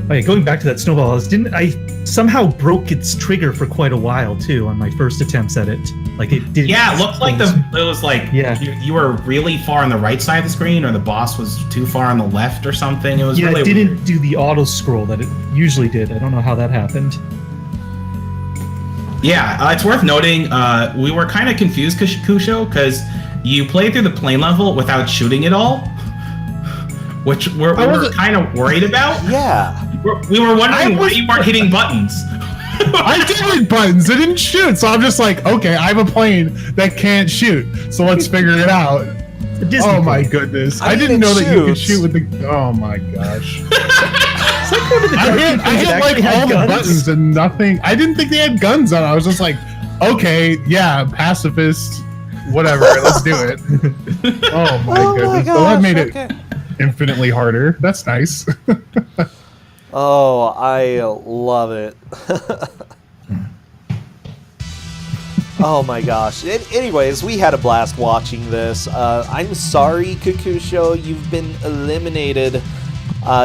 Oh, yeah, going back to that snowball, I somehow broke its trigger for quite a while too on my first attempts at it. Like it did. Yeah, it looked like it was like Yeah. you were really far on the right side of the screen, or the boss was too far on the left, or something. It was Yeah, really it didn't weird. do the auto scroll that it usually did. I don't know how that happened. Yeah, it's worth noting. We were kind of confused, Kusho, because you played through the plane level without shooting at all, which we were kind of worried about. Yeah. We were wondering why you weren't hitting buttons. I did hit buttons. It didn't shoot. So I'm just like, okay, I have a plane that can't shoot. So let's figure it out. The Disney Oh my plane. goodness. I I mean, didn't it know that you could shoots. shoot with the. Oh my gosh. It's like one of the I Darkwing hit planes that like actually had all the guns. buttons and nothing. I didn't think they had guns on. I was just like, okay, yeah, pacifist, whatever. Let's do it. Oh my goodness. So that made it infinitely harder. That's nice. Oh, I love it. Oh my gosh. Anyways, we had a blast watching this. I'm sorry, Kakusho, you've been eliminated.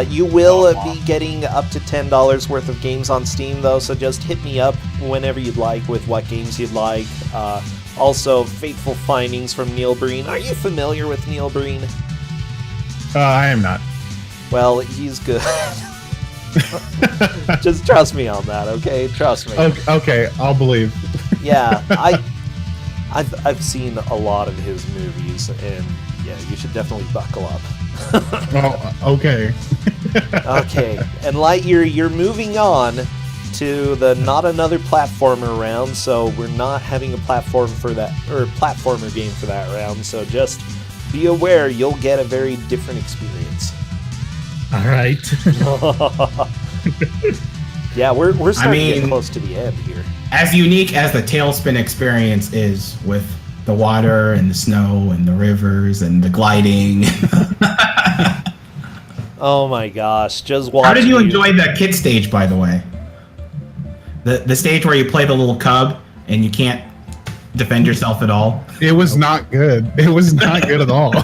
You will be getting up to $10 worth of games on Steam, though, so just hit me up whenever you'd like with what games you'd like. Also, Fateful Findings from Neil Breen. Are you familiar with Neil Breen? I am not. Well, he's good. Just trust me on that, okay? Trust me. Okay, I'll believe. Yeah, I've seen a lot of his movies, and yeah, you should definitely buckle up. Oh, okay. Okay, and LiteYear, you're moving on to the not another platformer round, so we're not having a platformer game for that round. So just be aware, you'll get a very different experience. All right. Yeah, we're starting to get mean- close to the end here. As unique as the TaleSpin experience is, with the water and the snow and the rivers and the gliding. Oh my gosh, just watch. How did you enjoy the kid stage, by the way? The stage where you play the little cub and you can't defend yourself at all. It was not good. It was not good at all.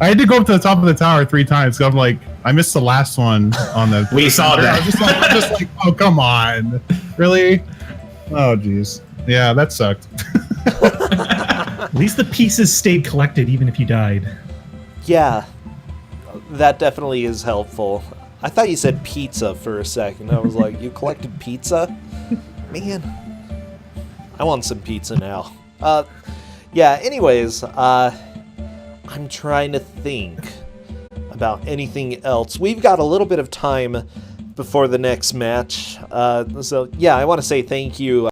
I had to go up to the top of the tower 3 times. So I'm like, I missed the last one on the. We saw I that. was just like, oh come on, really? Oh jeez. Yeah, that sucked. At least the pieces stayed collected, even if you died. Yeah, that definitely is helpful. I thought you said pizza for a second. I was like, you collected pizza? Man, I want some pizza now. Yeah, anyways, I'm trying to think about anything else. We've got a little bit of time before the next match. So, yeah, I want to say thank you